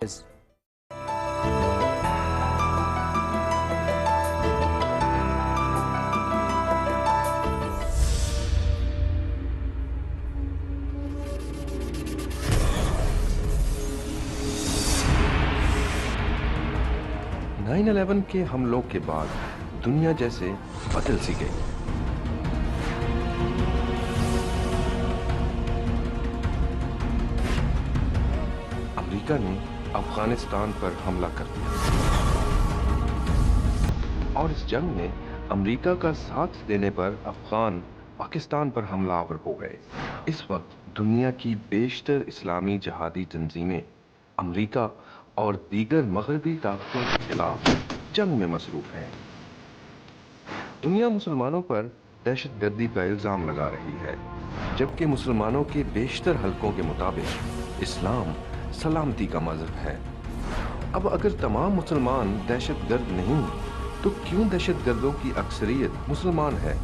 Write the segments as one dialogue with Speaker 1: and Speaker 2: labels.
Speaker 1: 9/11 کے حملوں کے بعد دنیا جیسے بدل سی گئی۔ امریکہ نے افغانستان پر حملہ کر دیا اور اس جنگ میں امریکہ کا ساتھ دینے پر افغان پاکستان پر حملہ آور ہو گئے۔ اس وقت دنیا کی بیشتر اسلامی جہادی تنظیمیں امریکہ اور دیگر مغربی طاقتوں کے خلاف جنگ میں مصروف ہیں۔ دنیا مسلمانوں پر دہشت گردی کا الزام لگا رہی ہے، جبکہ مسلمانوں کے بیشتر حلقوں کے مطابق اسلام سلامتی کا مذہب ہے۔ اب اگر تمام مسلمان دہشت گرد نہیں تو کیوں دہشت گردوں کی اکثریت مسلمان ہے؟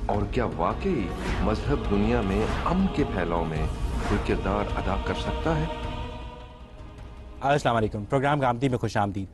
Speaker 1: اور کیا واقعی مذہب دنیا میں امن کے پھیلاؤ میں کوئی کردار ادا کر سکتا ہے؟
Speaker 2: السلام علیکم، پروگرام گامدی میں خوش آمدید۔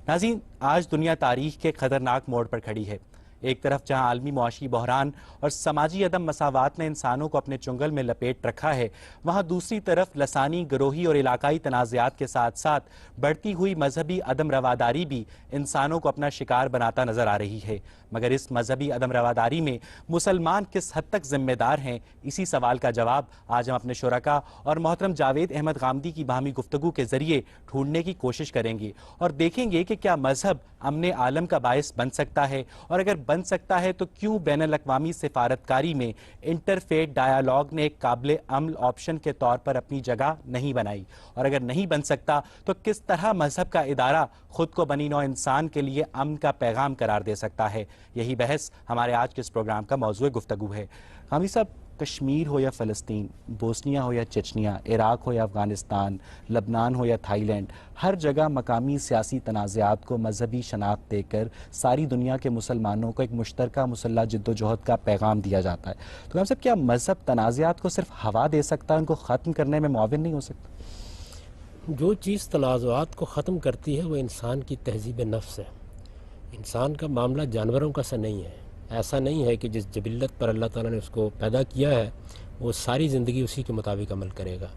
Speaker 2: ناظرین، آج دنیا تاریخ کے خطرناک موڑ پر کھڑی ہے۔ ایک طرف جہاں عالمی معاشی بحران اور سماجی عدم مساوات نے انسانوں کو اپنے چنگل میں لپیٹ رکھا ہے، وہاں دوسری طرف لسانی، گروہی اور علاقائی تنازعات کے ساتھ ساتھ بڑھتی ہوئی مذہبی عدم رواداری بھی انسانوں کو اپنا شکار بناتا نظر آ رہی ہے۔ مگر اس مذہبی عدم رواداری میں مسلمان کس حد تک ذمہ دار ہیں، اسی سوال کا جواب آج ہم اپنے شرکاء اور محترم جاوید احمد غامدی کی باہمی گفتگو کے ذریعے ڈھونڈنے کی کوشش کریں گے اور دیکھیں گے کہ کیا مذہب امن عالم کا باعث بن سکتا ہے، اور اگر بن سکتا ہے تو کیوں بین الاقوامی سفارتکاری میں انٹرفیتھ ڈائیلاگ نے ایک قابل عمل آپشن کے طور پر اپنی جگہ نہیں بنائی، اور اگر نہیں بن سکتا تو کس طرح مذہب کا ادارہ خود کو بنی نوع انسان کے لیے امن کا پیغام قرار دے سکتا ہے۔ یہی بحث ہمارے آج کے اس پروگرام کا موضوع گفتگو ہے۔ غامدی صاحب، کشمیر ہو یا فلسطین، بوسنیا ہو یا چچنیا، عراق ہو یا افغانستان، لبنان ہو یا تھائی لینڈ، ہر جگہ مقامی سیاسی تنازعات کو مذہبی شناخت دے کر ساری دنیا کے مسلمانوں کو ایک مشترکہ مسلح جد و جہد کا پیغام دیا جاتا ہے۔ تو صاحب، کیا مذہب تنازعات کو صرف ہوا دے سکتا ہے، ان کو ختم کرنے میں معاون نہیں ہو سکتا؟
Speaker 3: جو چیز تنازعات کو ختم کرتی ہے وہ انسان کی تہذیب نفس ہے۔ انسان کا معاملہ جانوروں کا سا نہیں ہے۔ ایسا نہیں ہے کہ جس جبلت پر اللہ تعالیٰ نے اس کو پیدا کیا ہے وہ ساری زندگی اسی کے مطابق عمل کرے گا۔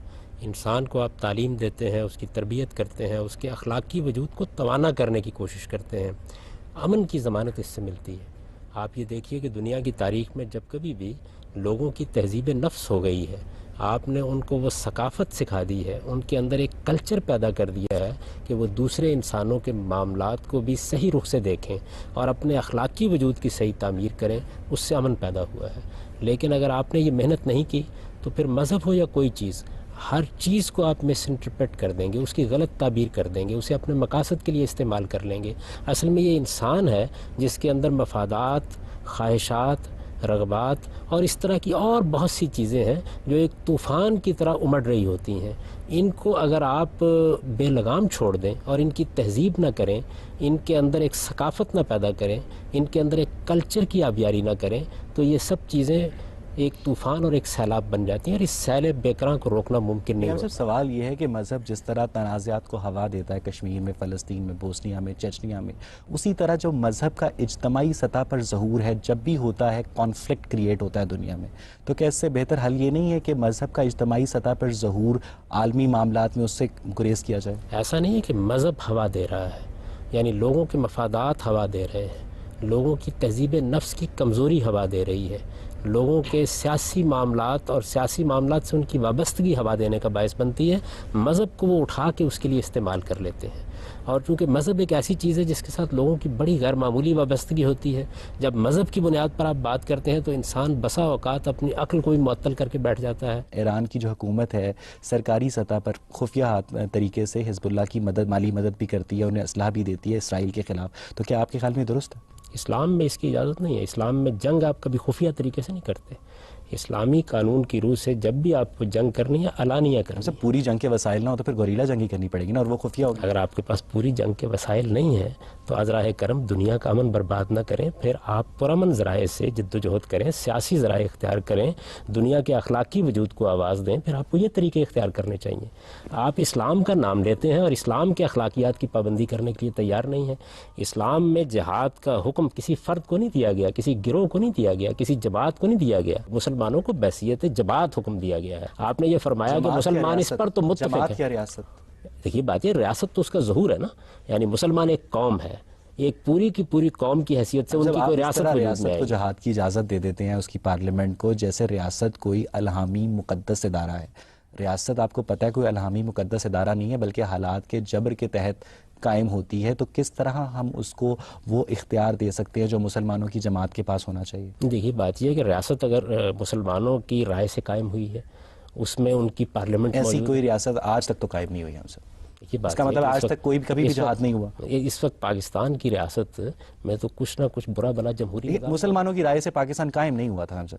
Speaker 3: انسان کو آپ تعلیم دیتے ہیں، اس کی تربیت کرتے ہیں، اس کے اخلاقی وجود کو توانا کرنے کی کوشش کرتے ہیں۔ امن کی ضمانت اس سے ملتی ہے۔ آپ یہ دیکھیے کہ دنیا کی تاریخ میں جب کبھی بھی لوگوں کی تہذیب نفس ہو گئی ہے، آپ نے ان کو وہ ثقافت سکھا دی ہے، ان کے اندر ایک کلچر پیدا کر دیا ہے کہ وہ دوسرے انسانوں کے معاملات کو بھی صحیح رخ سے دیکھیں اور اپنے اخلاقی وجود کی صحیح تعمیر کریں، اس سے امن پیدا ہوا ہے۔ لیکن اگر آپ نے یہ محنت نہیں کی تو پھر مذہب ہو یا کوئی چیز، ہر چیز کو آپ مس انٹرپریٹ کر دیں گے، اس کی غلط تعبیر کر دیں گے، اسے اپنے مقاصد کے لیے استعمال کر لیں گے۔ اصل میں یہ انسان ہے جس کے اندر مفادات، خواہشات، رغبات اور اس طرح کی اور بہت سی چیزیں ہیں جو ایک طوفان کی طرح امڑ رہی ہوتی ہیں۔ ان کو اگر آپ بے لگام چھوڑ دیں اور ان کی تہذیب نہ کریں، ان کے اندر ایک ثقافت نہ پیدا کریں، ان کے اندر ایک کلچر کی آبیاری نہ کریں، تو یہ سب چیزیں ایک طوفان اور ایک سیلاب بن جاتی ہیں، اور اس سیل بےکراں کو روکنا ممکن نہیں ہوتا۔
Speaker 2: سوال یہ ہے کہ مذہب جس طرح تنازعات کو ہوا دیتا ہے کشمیر میں، فلسطین میں، بوسنیا میں، چچنیا میں، اسی طرح جو مذہب کا اجتماعی سطح پر ظہور ہے، جب بھی ہوتا ہے کانفلکٹ کریٹ ہوتا ہے دنیا میں، تو کیا اس سے بہتر حل یہ نہیں ہے کہ مذہب کا اجتماعی سطح پر ظہور عالمی معاملات میں اس سے گریز کیا جائے؟
Speaker 3: ایسا نہیں ہے کہ مذہب ہوا دے رہا ہے، یعنی لوگوں کے مفادات ہوا دے رہے ہیں، لوگوں کی تہذیب نفس کی کمزوری ہوا دے رہی ہے، لوگوں کے سیاسی معاملات اور سیاسی معاملات سے ان کی وابستگی ہوا دینے کا باعث بنتی ہے۔ مذہب کو وہ اٹھا کے اس کے لیے استعمال کر لیتے ہیں، اور چونکہ مذہب ایک ایسی چیز ہے جس کے ساتھ لوگوں کی بڑی غیر معمولی وابستگی ہوتی ہے، جب مذہب کی بنیاد پر آپ بات کرتے ہیں تو انسان بسا اوقات اپنی عقل کو بھی معطل کر کے بیٹھ جاتا ہے۔
Speaker 2: ایران کی جو حکومت ہے سرکاری سطح پر خفیہ طریقے سے حزب اللہ کی مدد، مالی مدد بھی کرتی ہے، انہیں اسلحہ بھی دیتی ہے اسرائیل کے خلاف، تو کیا آپ کے خیال میں درست ہے؟
Speaker 3: اسلام میں اس کی اجازت نہیں ہے۔ اسلام میں جنگ آپ کبھی خفیہ طریقے سے نہیں کرتے۔ اسلامی قانون کی روح سے جب بھی آپ کو جنگ کرنی ہے علانیہ کرنی ہے.
Speaker 2: پوری جنگ کے وسائل نہ ہو تو پھر گوریلا جنگ ہی کرنی پڑے گی نا، اور وہ خفیہ ہوگی.
Speaker 3: اگر آپ کے پاس پوری جنگ کے وسائل نہیں ہیں تو ازرائے کرم دنیا کا امن برباد نہ کریں، پھر آپ پرامن ذرائع سے جد و جہد کریں، سیاسی ذرائع اختیار کریں، دنیا کے اخلاقی وجود کو آواز دیں. پھر آپ کو یہ طریقے اختیار کرنے چاہیے. آپ اسلام کا نام لیتے ہیں اور اسلام کے اخلاقیات کی پابندی کرنے کے لیے تیار نہیں ہیں. اسلام میں جہاد کا حکم کسی فرد کو نہیں دیا گیا، کسی گروہ کو نہیں دیا گیا، کسی جماعت کو نہیں دیا گیا. مسلمانوں کو بحیثیت جماعت حکم دیا گیا ہے. آپ نے یہ فرمایا کہ مسلمان اس پر تو متفق
Speaker 2: جماعت
Speaker 3: ہے.
Speaker 2: کیا ریاست؟
Speaker 3: دیکھیے بات یہ ریاست تو اس کا ظہور ہے نا، یعنی مسلمان ایک قوم ہے، ایک پوری کی پوری قوم کی حیثیت سے ان کی کوئی ریاست وجود میں
Speaker 2: ریاست
Speaker 3: آئے
Speaker 2: کو
Speaker 3: گی.
Speaker 2: جہاد کی اجازت دے دیتے ہیں اس کی پارلیمنٹ کو، جیسے ریاست کوئی الہامی مقدس ادارہ ہے. ریاست آپ کو پتہ ہے کوئی الہامی مقدس ادارہ نہیں ہے، بلکہ حالات کے جبر کے تحت قائم ہوتی ہے. تو کس طرح ہم اس کو وہ اختیار دے سکتے ہیں جو مسلمانوں کی جماعت کے پاس ہونا چاہیے؟
Speaker 3: دیکھیے بات یہ ہے کہ ریاست اگر مسلمانوں کی رائے سے قائم ہوئی ہے، اس میں ان کی پارلیمنٹ
Speaker 2: ایسی
Speaker 3: موجود.
Speaker 2: کوئی ریاست آج تک تو قائم نہیں ہوئی ہم سے.
Speaker 3: یہ بات
Speaker 2: اس کا مطلب آج تک کوئی کبھی بھی جہاد نہیں ہوا.
Speaker 3: اس وقت پاکستان کی ریاست میں تو کچھ نہ کچھ برا بلا جمہوری
Speaker 2: مسلمانوں کی رائے سے پاکستان قائم نہیں ہوا تھا ہم سے.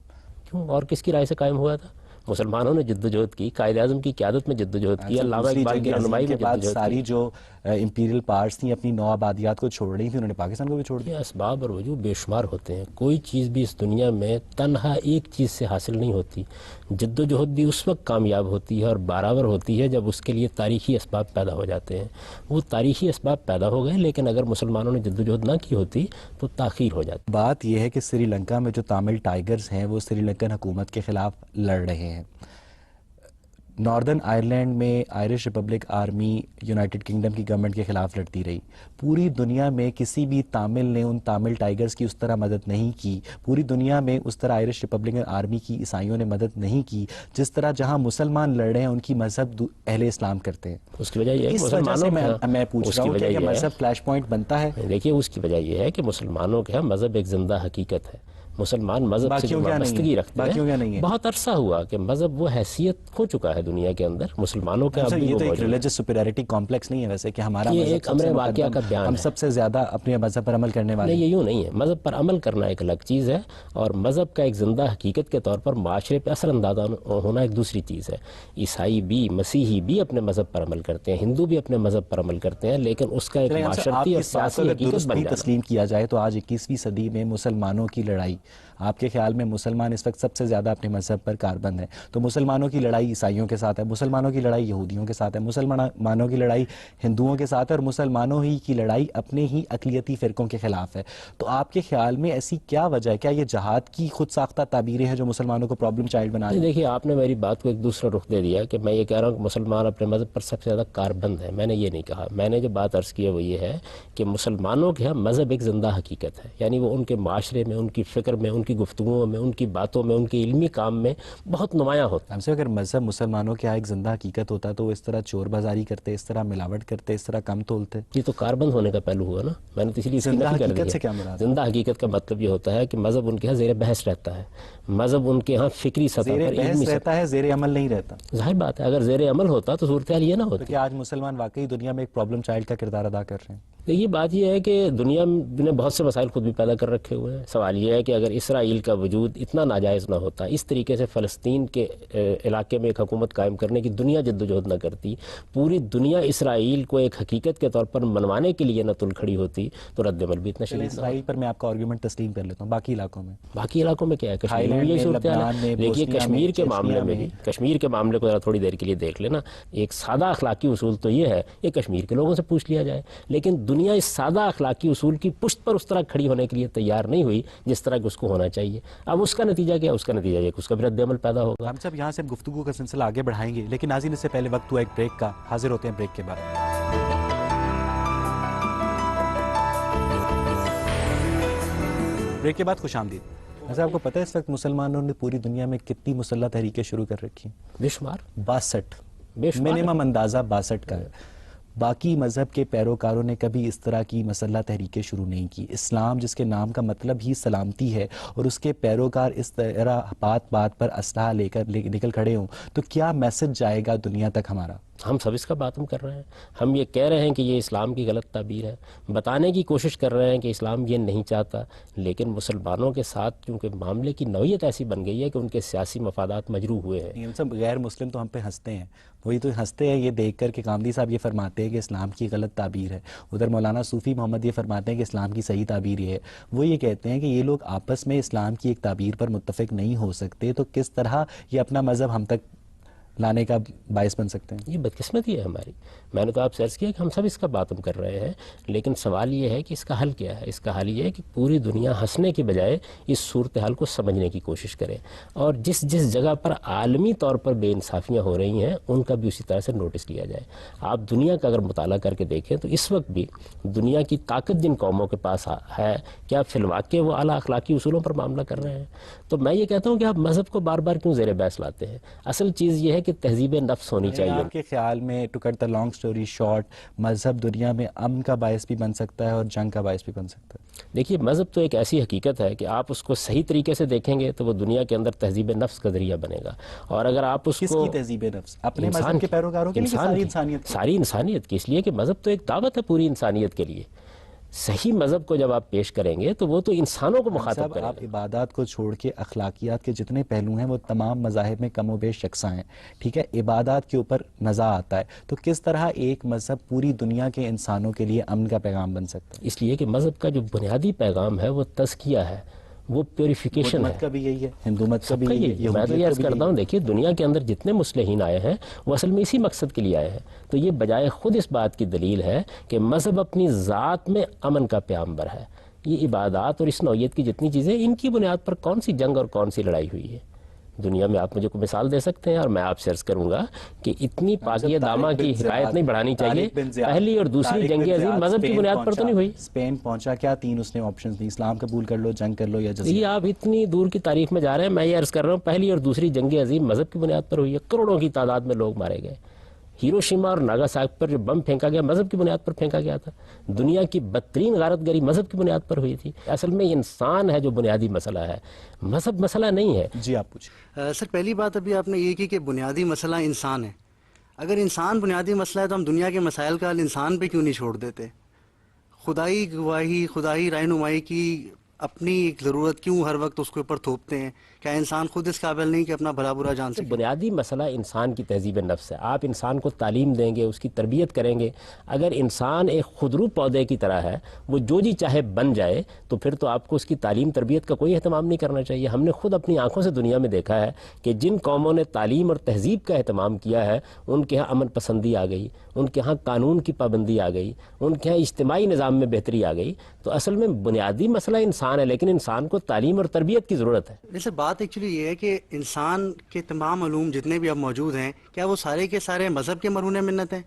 Speaker 3: کیوں؟ اور کس کی رائے سے قائم ہوا تھا؟ مسلمانوں نے جد و جہد کی، قائد اعظم کی قیادت میں جد و جہد کی، علامہ اقبال کی رہنمائی میں جد و جہد کی.
Speaker 2: ساری جو امپیریل پاورز تھیں اپنی نو آبادیات کو چھوڑ رہی تھیں، انہوں نے پاکستان کو بھی چھوڑ دیا.
Speaker 3: اسباب اور وجوہ بے شمار ہوتے ہیں. کوئی چیز بھی اس دنیا میں تنہا ایک چیز سے حاصل نہیں ہوتی. جد و جہد بھی اس وقت کامیاب ہوتی ہے اور بارآور ہوتی ہے جب اس کے لیے تاریخی اسباب پیدا ہو جاتے ہیں. وہ تاریخی اسباب پیدا ہو گئے، لیکن اگر مسلمانوں نے جد و جہد نہ کی ہوتی تو تاخیر ہو جاتی.
Speaker 2: بات یہ ہے کہ سری لنکا میں جو تامل ٹائیگرز ہیں وہ سری لنکن حکومت کے خلاف لڑ رہے ہیں. ناردرن آئرلینڈ میں Irish republic army United kingdom کی گورنمنٹ کے خلاف لڑتی رہی. پوری دنیا میں کسی بھی تامل نے ان تامل ٹائیگرز کی اس طرح مدد نہیں کی. پوری دنیا میں اس طرح آئرش ریپبلکن آرمی کی عیسائیوں نے مدد نہیں کی جس طرح جہاں مسلمان لڑ رہے ہیں ان کی مذہب اہل اسلام کرتے ہیں.
Speaker 3: اس کی وجہ یہ ہے
Speaker 2: اس وجہ سے میں پوچھ رہا ہوں کہ مذہب فلیش پوائنٹ بنتا ہے.
Speaker 3: دیکھیے اس کی وجہ یہ ہے کہ مسلمانوں کے مذہب ایک زندہ حقیقت ہے. مسلمان مذہب سے وابستگی رکھتے ہیں. بہت عرصہ ہوا کہ مذہب وہ حیثیت کھو چکا ہے دنیا کے اندر. مسلمانوں کے
Speaker 2: یہ تو ایک ریلیجس سپیریورٹی کمپلیکس نہیں ہے ویسے کہ ہمارا
Speaker 3: یہ ایک امر واقعہ کا بیان ہے،
Speaker 2: ہم سب سے زیادہ اپنے مذہب پر عمل کرنے والے.
Speaker 3: نہیں، یہ یوں نہیں ہے. مذہب پر عمل کرنا ایک الگ چیز ہے اور مذہب کا ایک زندہ حقیقت کے طور پر معاشرے پہ اثر انداز ہونا ایک دوسری چیز ہے. عیسائی بھی، مسیحی بھی اپنے مذہب پر عمل کرتے ہیں، ہندو بھی اپنے مذہب پر عمل کرتے ہیں، لیکن اس کا ایک معاشرتی اور سیاسی حقیقت بن جانا.
Speaker 2: تسلیم کیا جائے تو آج 21ویں صدی میں مسلمانوں کی لڑائی، آپ کے خیال میں مسلمان اس وقت سب سے زیادہ اپنے مذہب پر کاربند ہے، تو مسلمانوں کی لڑائی عیسائیوں کے ساتھ ہے، مسلمانوں کی لڑائی یہودیوں کے ساتھ ہے، مسلمانوں کی لڑائی ہندوؤں کے ساتھ ہے، اور مسلمانوں ہی کی لڑائی اپنے ہی اقلیتی فرقوں کے خلاف ہے. تو آپ کے خیال میں ایسی کیا وجہ ہے؟ کیا یہ جہاد کی خود ساختہ تعبیریں ہیں جو مسلمانوں کو پرابلم چائلڈ بنا رہی ہیں؟
Speaker 3: دیکھیے آپ نے میری بات کو ایک دوسرا رخ دے دیا کہ میں یہ کہہ رہا ہوں کہ مسلمان اپنے مذہب پر سب سے زیادہ کاربند ہے. میں نے یہ نہیں کہا. میں نے جو بات عرض کی ہے وہ یہ ہے کہ مسلمانوں کے مذہب ایک زندہ حقیقت ہے، یعنی وہ ان کے معاشرے میں، ان کی فکر میں، ان کی گفتگوؤں میں، ان کی باتوں میں، ان کے علمی کام میں بہت نمایاں ہوتا ہے.
Speaker 2: ہم سے اگر مذہب مسلمانوں کے ایک زندہ حقیقت ہوتا تو وہ اس طرح چور بازاری کرتے، اس طرح ملاوٹ کرتے، اس طرح کم تولتے.
Speaker 3: یہ تو کاربند ہونے کا پہلو ہوا نا. میں نے تو اس لیے
Speaker 2: زندہ حقیقت سے کیا مراد؟
Speaker 3: زندہ حقیقت کا مطلب یہ ہوتا ہے کہ مذہب ان کے ہاں زیر بحث رہتا ہے. مذہب ان کے ہاں فکری سطح پر
Speaker 2: بحث رہتا ہے، زیر عمل نہیں رہتا.
Speaker 3: ظاہر بات ہے اگر زیر عمل ہوتا تو صورتحال یہ نہ ہوتی.
Speaker 2: کہ آج مسلمان واقعی دنیا میں ایک پرابلم چائلڈ کا کردار ادا کر رہے ہیں.
Speaker 3: یہ بات یہ ہے کہ دنیا نے بہت سے مسائل خود بھی پیدا کر رکھے ہوئے ہیں. سوال یہ ہے کہ اگر اسرائیل کا وجود اتنا ناجائز نہ ہوتا، اس طریقے سے فلسطین کے علاقے میں ایک حکومت قائم کرنے کی دنیا جد و جہد نہ کرتی، پوری دنیا اسرائیل کو ایک حقیقت کے طور پر منوانے کے لیے نہ تل کھڑی ہوتی، تو رد عمل بھی اتنا شدید.
Speaker 2: اسرائیل پر میں آپ کا آرگومنٹ تسلیم کر لیتا ہوں. باقی علاقوں میں
Speaker 3: کیا ہے؟ کشمیر میں یہی صورتحال ہے. دیکھیے کشمیر کے معاملے میں بھی، کشمیر کے معاملے کو ذرا تھوڑی دیر کے لیے دیکھ لینا. ایک سادہ اخلاقی اصول تو یہ ہے کہ کشمیر کے لوگوں سے پوچھ لیا جائے، لیکن دنیا اس سادہ اخلاقی اصول کی پشت پر اس طرح کھڑی ہونے کے لیے تیار نہیں ہوئی جس طرح کہ اس کو ہونا چاہیے. اب اس کا نتیجہ کیا؟ اس کا نتیجہ یہ کہ اس کا بھی رد عمل پیدا ہوگا.
Speaker 2: ہم سب یہاں سے گفتگو کا سلسلہ آگے بڑھائیں گے، لیکن ناظرین اس سے پہلے وقت ہوا ایک بریک کا. حاضر ہوتے ہیں بریک کے بعد. بریک کے بعد خوش آمدید. ویسے آپ کو پتہ ہے اس وقت مسلمانوں نے پوری دنیا میں کتنی مسلح تحریکیں شروع کر رکھی ہیں؟
Speaker 3: بے شمار.
Speaker 2: 62. منیمم اندازہ 62 کا ہے. باقی مذہب کے پیروکاروں نے کبھی اس طرح کی مسلح تحریکیں شروع نہیں کی. اسلام جس کے نام کا مطلب ہی سلامتی ہے، اور اس کے پیروکار اس طرح بات بات پر اسلحہ لے کر نکل کھڑے ہوں تو کیا میسج جائے گا دنیا تک ہمارا؟
Speaker 3: ہم سب اس کا باتم کر رہے ہیں. ہم یہ کہہ رہے ہیں کہ یہ اسلام کی غلط تعبیر ہے, بتانے کی کوشش کر رہے ہیں کہ اسلام یہ نہیں چاہتا, لیکن مسلمانوں کے ساتھ کیونکہ معاملے کی نوعیت ایسی بن گئی ہے کہ ان کے سیاسی مفادات مجروح ہوئے ہیں.
Speaker 2: ہم سب غیر مسلم تو ہم پہ ہنستے ہیں, وہی تو ہنستے ہیں یہ دیکھ کر کہ قامدی صاحب یہ فرماتے ہیں کہ اسلام کی غلط تعبیر ہے, ادھر مولانا صوفی محمد یہ فرماتے ہیں کہ اسلام کی صحیح تعبیر یہ ہے. وہ یہ کہتے ہیں کہ یہ لوگ آپس میں اسلام کی ایک تعبیر پر متفق نہیں ہو سکتے, تو کس طرح یہ اپنا مذہب ہم تک لانے کا باعث بن سکتے ہیں؟
Speaker 3: یہ بدقسمتی ہے ہماری. میں نے تو آپ سے عرض کیا کہ ہم سب اس کا باتم کر رہے ہیں, لیکن سوال یہ ہے کہ اس کا حل کیا ہے. اس کا حل یہ ہے کہ پوری دنیا ہنسنے کے بجائے اس صورتحال کو سمجھنے کی کوشش کرے, اور جس جس جگہ پر عالمی طور پر بے انصافیاں ہو رہی ہیں ان کا بھی اسی طرح سے نوٹس لیا جائے. آپ دنیا کا اگر مطالعہ کر کے دیکھیں تو اس وقت بھی دنیا کی طاقت جن قوموں کے پاس ہے, کیا فی الواقع وہ اعلیٰ اخلاقی اصولوں پر معاملہ کر رہے ہیں؟ تو میں یہ کہتا ہوں کہ آپ مذہب کو بار بار کیوں زیر بحث لاتے ہیں؟ اصل چیز یہ ہے کہ تہذیب نفس ہونی چاہیے.
Speaker 2: آپ کے خیال میں to cut the long story short, مذہب دنیا میں امن کا باعث بھی بن سکتا ہے اور جنگ کا باعث بھی بن سکتا ہے؟
Speaker 3: دیکھیے, مذہب تو ایک ایسی حقیقت ہے کہ آپ اس کو صحیح طریقے سے دیکھیں گے تو وہ دنیا کے اندر تہذیب نفس کا ذریعہ بنے گا. اور اگر آپ اس
Speaker 2: کس
Speaker 3: کو
Speaker 2: کی تہذیب نفس؟ اپنے مذہب کے پیروکاروں کے لیے, ساری انسانیت کی؟
Speaker 3: ساری انسانیت کی, اس لیے کہ مذہب تو ایک دعوت ہے پوری انسانیت کے لیے. صحیح مذہب کو جب آپ پیش کریں گے تو وہ تو انسانوں کو مخاطب کریں گے.
Speaker 2: آپ عبادات کو چھوڑ کے اخلاقیات کے جتنے پہلو ہیں وہ تمام مذاہب میں کم و بیش یکساں ہیں, ٹھیک ہے, عبادات کے اوپر نزاع آتا ہے, تو کس طرح ایک مذہب پوری دنیا کے انسانوں کے لیے امن کا پیغام بن سکتا ہے؟
Speaker 3: اس لیے کہ مذہب کا جو بنیادی پیغام ہے وہ تزکیہ ہے, وہ پیوریفیکیشن ہے.
Speaker 2: کا بھی یہی ہے, ہندو مت کا بھی یہی ہے,
Speaker 3: میں تو یہ عرض کرتا ہوں, دیکھیے دنیا کے اندر جتنے مصلحین آئے ہیں وہ اصل میں اسی مقصد کے لیے آئے ہیں. تو یہ بجائے خود اس بات کی دلیل ہے کہ مذہب اپنی ذات میں امن کا پیامبر ہے. یہ عبادات اور اس نوعیت کی جتنی چیزیں, ان کی بنیاد پر کون سی جنگ اور کون سی لڑائی ہوئی ہے دنیا میں؟ آپ مجھے کوئی مثال دے سکتے ہیں؟ اور میں آپ سے عرض کروں گا کہ اتنی پاکیہ دامہ کی حکایت نہیں بڑھانی چاہیے. پہلی اور دوسری جنگ عظیم مذہب کی بنیاد پر تو نہیں ہوئی.
Speaker 2: اسپین پہنچا, کیا تین اس نے آپشنز دی, اسلام قبول کر لو, جنگ کر لو یا جزیہ.
Speaker 3: یہ آپ اتنی دور کی تاریخ میں جا رہے ہیں. میں یہ عرض کر رہا ہوں پہلی اور دوسری جنگ عظیم مذہب کی بنیاد پر ہوئی ہے. کروڑوں کی تعداد میں لوگ مارے گئے. ہیروشیما اور ناگاساکی پر جو بم پھینکا گیا مذہب کی بنیاد پر پھینکا گیا تھا. دنیا کی بدترین غارت گری مذہب کی بنیاد پر ہوئی تھی. اصل میں انسان ہے جو بنیادی مسئلہ ہے, مذہب مسئلہ نہیں ہے.
Speaker 2: جی آپ پوچھیں.
Speaker 4: سر, پہلی بات ابھی آپ نے یہ کی کہ بنیادی مسئلہ انسان ہے. اگر انسان بنیادی مسئلہ ہے تو ہم دنیا کے مسائل کا حل انسان پہ کیوں نہیں چھوڑ دیتے؟ خدائی گواہی, خدائی رہنمائی کی اپنی ایک ضرورت کیوں ہر وقت اس کے اوپر تھوپتے ہیں؟ کیا انسان خود اس قابل نہیں کہ اپنا بھلا برا جان سکے؟
Speaker 3: بنیادی مسئلہ انسان کی تہذیب نفس ہے. آپ انسان کو تعلیم دیں گے, اس کی تربیت کریں گے. اگر انسان ایک خودرو پودے کی طرح ہے, وہ جو جی چاہے بن جائے, تو پھر تو آپ کو اس کی تعلیم تربیت کا کوئی اہتمام نہیں کرنا چاہیے. ہم نے خود اپنی آنکھوں سے دنیا میں دیکھا ہے کہ جن قوموں نے تعلیم اور تہذیب کا اہتمام کیا ہے ان کے ہاں امن پسندی آ گئی, ان کے ہاں قانون کی پابندی آ گئی, ان کے ہاں اجتماعی نظام میں بہتری آ گئی. تو اصل میں بنیادی مسئلہ انسان ہے, لیکن انسان کو تعلیم اور تربیت کی ضرورت ہے.
Speaker 4: جیسے بات ایکچولی یہ ہے کہ انسان کے تمام علوم جتنے بھی اب موجود ہیں, کیا وہ سارے کے سارے مذہب کے مرہون منت ہیں؟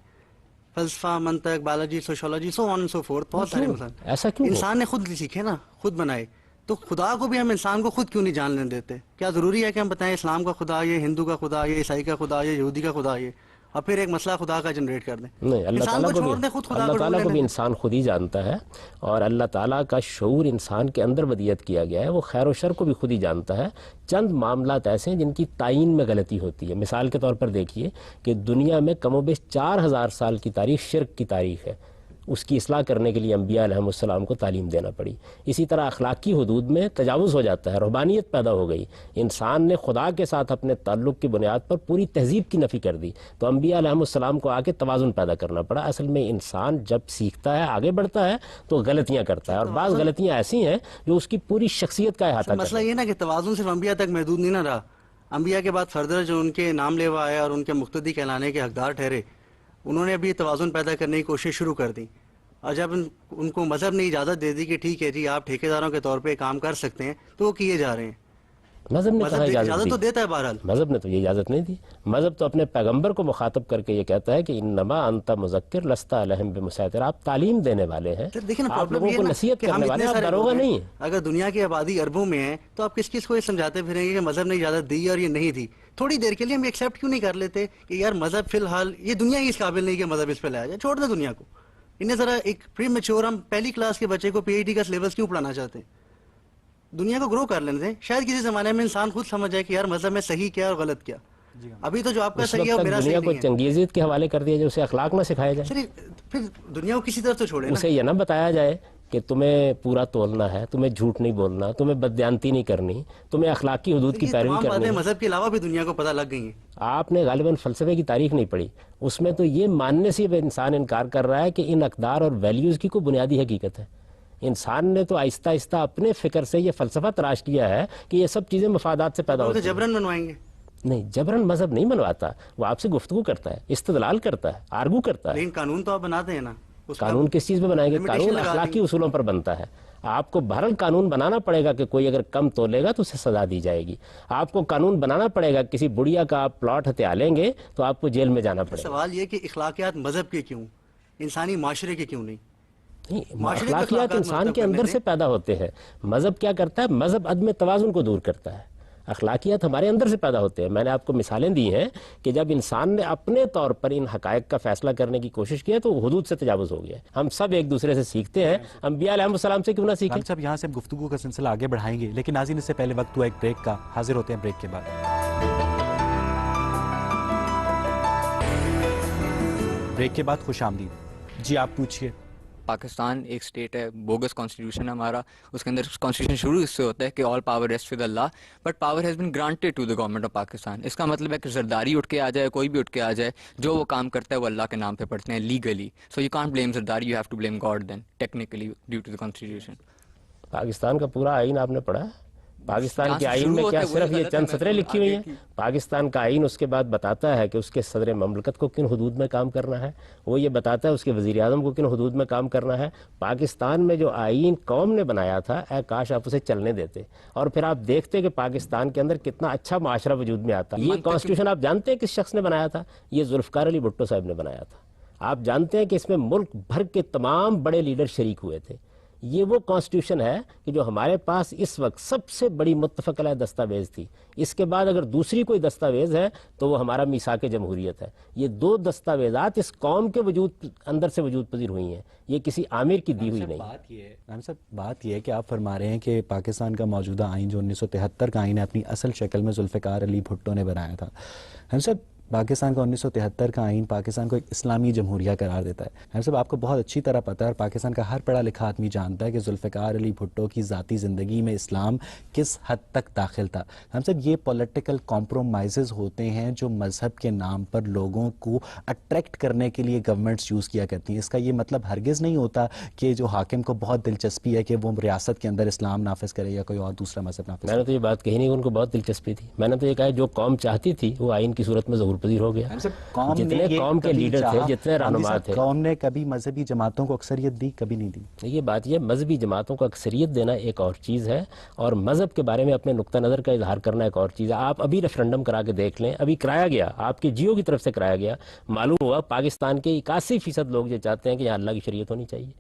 Speaker 4: فلسفہ, منطق, بایولوجی, سوشولوجی, سو آن سو فورتھ, بہت سارے مسائل.
Speaker 3: ایسا کیوں؟
Speaker 4: انسان نے خود سیکھے نا, خود بنائے. تو خدا کو بھی ہم انسان کو خود کیوں نہیں جاننے دیتے؟ کیا ضروری ہے کہ ہم بتائیں اسلام کا خدا یہ, ہندو کا خدا یہ, عیسائی کا خدا یہ, یہودی کا خدا یہ, اور پھر ایک مسئلہ خدا کا جنریٹ کر دیں؟
Speaker 3: نہیں, اللہ تعالیٰ کو بھی انسان خود ہی جانتا ہے, اور اللہ تعالیٰ کا شعور انسان کے اندر ودیت کیا گیا ہے. وہ خیر و شر کو بھی خود ہی جانتا ہے. چند معاملات ایسے ہیں جن کی تعین میں غلطی ہوتی ہے. مثال کے طور پر دیکھیے کہ دنیا میں کم و بیش 4000 سال کی تاریخ شرک کی تاریخ ہے. اس کی اصلاح کرنے کے لیے انبیاء علیہ السلام کو تعلیم دینا پڑی. اسی طرح اخلاقی حدود میں تجاوز ہو جاتا ہے, رہبانیت پیدا ہو گئی. انسان نے خدا کے ساتھ اپنے تعلق کی بنیاد پر پوری تہذیب کی نفی کر دی, تو انبیاء علیہ السلام کو آ کے توازن پیدا کرنا پڑا. اصل میں انسان جب سیکھتا ہے, آگے بڑھتا ہے, تو غلطیاں کرتا ہے, اور بعض غلطیاں ایسی ہیں جو اس کی پوری شخصیت کا احاطہ کرتی ہیں.
Speaker 4: مسئلہ یہ نا کہ توازن صرف انبیاء تک محدود نہیں نہ رہا. انبیاء کے بعد فردر جو ان کے نام لیوا آئے اور ان کے مقتدی کہلانے کے حقدار ٹھہرے, انہوں نے بھی توازن پیدا کرنے کی کوشش شروع کر دی. اور جب ان کو مذہب نے اجازت دے دی کہ ٹھیک ہے جی آپ ٹھیکیداروں کے طور پہ کام کر سکتے ہیں, تو وہ کیے جا رہے ہیں.
Speaker 3: مذہب نے کہاں
Speaker 4: اجازت تو دیتا ہے بہرحال,
Speaker 3: مذہب نے تو یہ اجازت نہیں دی. مذہب تو اپنے پیغمبر کو مخاطب کر کے یہ کہتا ہے کہ انما انت مذکر لست علیہم بمسیطر. آپ تعلیم دینے والے ہیں, آپ لوگوں کو نصیحت کرنے والے ہیں, آپ داروغہ نہیں ہیں.
Speaker 4: اگر دنیا کی آبادی اربوں میں ہے تو آپ کس کس کو یہ سمجھاتے پھریں گے کہ مذہب نے اجازت دی اور یہ نہیں دی؟ تھوڑی دیر کے لیے ہم ایکسیپٹ کیوں نہیں کر لیتے کہ یار مذہب فی الحال یہ دنیا ہی اس قابل نہیں کہ مذہب اس پہ لایا جائے؟ چھوڑ دیں دنیا کو. انہیں ذرا ایک پری میچور, ہم پہلی کلاس کے بچے کو پی ایچ ڈی کا سلیبس کیوں پڑھانا چاہتے ہیں؟ دنیا کو گرو کر لینے دیں. شاید کسی زمانے میں انسان خود سمجھ جائے کہ یار مذہب میں صحیح کیا اور غلط کیا. ابھی تو جو آپ کا
Speaker 3: اس
Speaker 4: صحیح
Speaker 3: وقت
Speaker 4: ہے وہ
Speaker 3: تک
Speaker 4: میرا
Speaker 3: دنیا
Speaker 4: صحیح
Speaker 3: کو
Speaker 4: نہیں ہے.
Speaker 3: چنگیزیت کے حوالے کر دیا جائے، اسے اخلاق نہ سکھایا جائے.
Speaker 4: سر پھر دنیا کو کسی طرف تو چھوڑے نا.
Speaker 3: اسے یہ نہ بتایا جائے کہ تمہیں پورا تولنا ہے، تمہیں جھوٹ نہیں بولنا، تمہیں بددیانتی نہیں کرنی، تمہیں اخلاقی حدود کی
Speaker 4: یہ
Speaker 3: پیروی
Speaker 4: تمام
Speaker 3: کرنی
Speaker 4: باتیں
Speaker 3: ہے.
Speaker 4: مذہب کے علاوہ بھی دنیا کو پتہ لگ گئی ہیں.
Speaker 3: آپ نے غالباً فلسفے کی تاریخ نہیں پڑھی، اس میں تو یہ ماننے سے انسان انکار کر رہا ہے کہ ان اقدار اور ویلیوز کی کوئی بنیادی حقیقت ہے. انسان نے تو آہستہ آہستہ اپنے فکر سے یہ فلسفہ تراش کیا ہے کہ یہ سب چیزیں مفادات سے پیدا ہوتی ہیں.
Speaker 4: جبرن بنوائیں گے.
Speaker 3: نہیں، جبرن مذہب نہیں بنواتا، وہ آپ سے گفتگو کرتا ہے، استدلال کرتا ہے، آرگو کرتا ہے.
Speaker 4: لیکن قانون تو آپ بناتے ہیں نا.
Speaker 3: قانون کس چیز پہ بنائیں گے؟ قانون اخلاقی اصولوں پر بنتا ہے. آپ کو بہرحال قانون بنانا پڑے گا کہ کوئی اگر کم تولے گا تو اسے سزا دی جائے گی. آپ کو قانون بنانا پڑے گا، کسی بڑھیا کا آپ پلاٹ ہتھیا لیں گے تو آپ کو جیل میں جانا پڑے گا.
Speaker 4: سوال یہ کہ اخلاقیات مذہب کے کیوں، انسانی معاشرے کے کیوں نہیں؟
Speaker 3: نہیں، اخلاقیات انسان کے اندر سے پیدا ہوتے ہیں. مذہب کیا کرتا ہے؟ مذہب عدم توازن کو دور کرتا ہے. اخلاقیات ہمارے اندر سے پیدا ہوتے ہیں. میں نے آپ کو مثالیں دی ہیں کہ جب انسان نے اپنے طور پر ان حقائق کا فیصلہ کرنے کی کوشش کی ہے تو حدود سے تجاوز ہو گیا. ہم سب ایک دوسرے سے سیکھتے ہیں، انبیاء علیہ السلام سے کیوں نہ سیکھیں؟
Speaker 2: ہم سب یہاں سے گفتگو کا سلسلہ آگے بڑھائیں گے، لیکن ناظرین اس سے پہلے وقت ہوا ایک بریک کا. حاضر ہوتے ہیں بریک کے بعد. بریک کے بعد خوش آمدید. جی آپ پوچھئے.
Speaker 5: پاکستان ایک اسٹیٹ ہے، بوگس کانسٹیٹیوشن ہے ہمارا. اس کے اندر کانسٹیٹیوشن شروع اس سے ہوتا ہے کہ all power rest with Allah, but power has been granted to the government of Pakistan. اس کا مطلب ہے کہ زرداری اٹھ کے آ جائے، کوئی بھی اٹھ کے آ جائے، جو وہ کام کرتا ہے وہ اللہ کے نام پہ پڑھتے ہیں legally. So you can't blame Zardari, you have to blame God then technically due to the constitution.
Speaker 3: Pakistan کا پورا آئین آپ نے پڑھا ہے؟ پاکستان کے آئین میں کیا صرف یہ چند سطریں لکھی ہوئی ہیں؟ پاکستان کا آئین اس کے بعد بتاتا ہے کہ اس کے صدر مملکت کو کن حدود میں کام کرنا ہے، وہ یہ بتاتا ہے اس کے وزیر اعظم کو کن حدود میں کام کرنا ہے. پاکستان میں جو آئین قوم نے بنایا تھا، اے کاش آپ اسے چلنے دیتے اور پھر آپ دیکھتے کہ پاکستان کے اندر کتنا اچھا معاشرہ وجود میں آتا. یہ کانسٹیٹیوشن آپ جانتے ہیں کس شخص نے بنایا تھا؟ یہ ذوالفقار علی بھٹو صاحب نے بنایا تھا. آپ جانتے ہیں کہ اس میں ملک بھر کے تمام بڑے لیڈر شریک ہوئے تھے. یہ وہ کانسٹیٹیوشن ہے کہ جو ہمارے پاس اس وقت سب سے بڑی متفق علیہ دستاویز تھی. اس کے بعد اگر دوسری کوئی دستاویز ہے تو وہ ہمارا میثاق جمہوریت ہے. یہ دو دستاویزات اس قوم کے وجود اندر سے وجود پذیر ہوئی ہیں، یہ کسی عامر کی دی ہوئی نہیں.
Speaker 2: بات یہ ہے کہ آپ فرما رہے ہیں کہ پاکستان کا موجودہ آئین جو 1973 کا آئین ہے اپنی اصل شکل میں ذوالفقار علی بھٹو نے بنایا تھا. ہم سب پاکستان کا 1973 کا آئین پاکستان کو ایک اسلامی جمہوریہ قرار دیتا ہے. ہم سب آپ کو بہت اچھی طرح پتہ ہے اور پاکستان کا ہر پڑھا لکھا آدمی جانتا ہے کہ ذوالفقار علی بھٹو کی ذاتی زندگی میں اسلام کس حد تک داخل تھا. ہم سب یہ پولیٹیکل کمپرومائزز ہوتے ہیں جو مذہب کے نام پر لوگوں کو اٹریکٹ کرنے کے لیے گورنمنٹس یوز کیا کرتی ہیں. اس کا یہ مطلب ہرگز نہیں ہوتا کہ جو حاکم کو بہت دلچسپی ہے کہ وہ ریاست کے اندر اسلام نافذ کرے یا کوئی اور دوسرا مذہب نافذ کرے.
Speaker 3: میں نے تو یہ بات کہی نہیں کہ ان کو بہت دلچسپی تھی. میں نے تو یہ کہا جو قوم چاہتی تھی وہ آئین کی صورت میں ظہور پذیر ہو گیا. جتنے قوم کے لیڈر تھے، جتنے رہنما تھے،
Speaker 2: قوم نے کبھی مذہبی جماعتوں کو اکثریت دی؟ کبھی نہیں دی.
Speaker 3: یہ بات یہ مذہبی جماعتوں کو اکثریت دینا ایک اور چیز ہے اور مذہب کے بارے میں اپنے نقطہ نظر کا اظہار کرنا ایک اور چیز ہے. آپ ابھی ریفرنڈم کرا کے دیکھ لیں، ابھی کرایا گیا، آپ کے جیو کی طرف سے کرایا گیا، معلوم ہوا پاکستان کے 81% لوگ یہ چاہتے ہیں کہ یہاں اللہ کی شریعت ہونی چاہیے.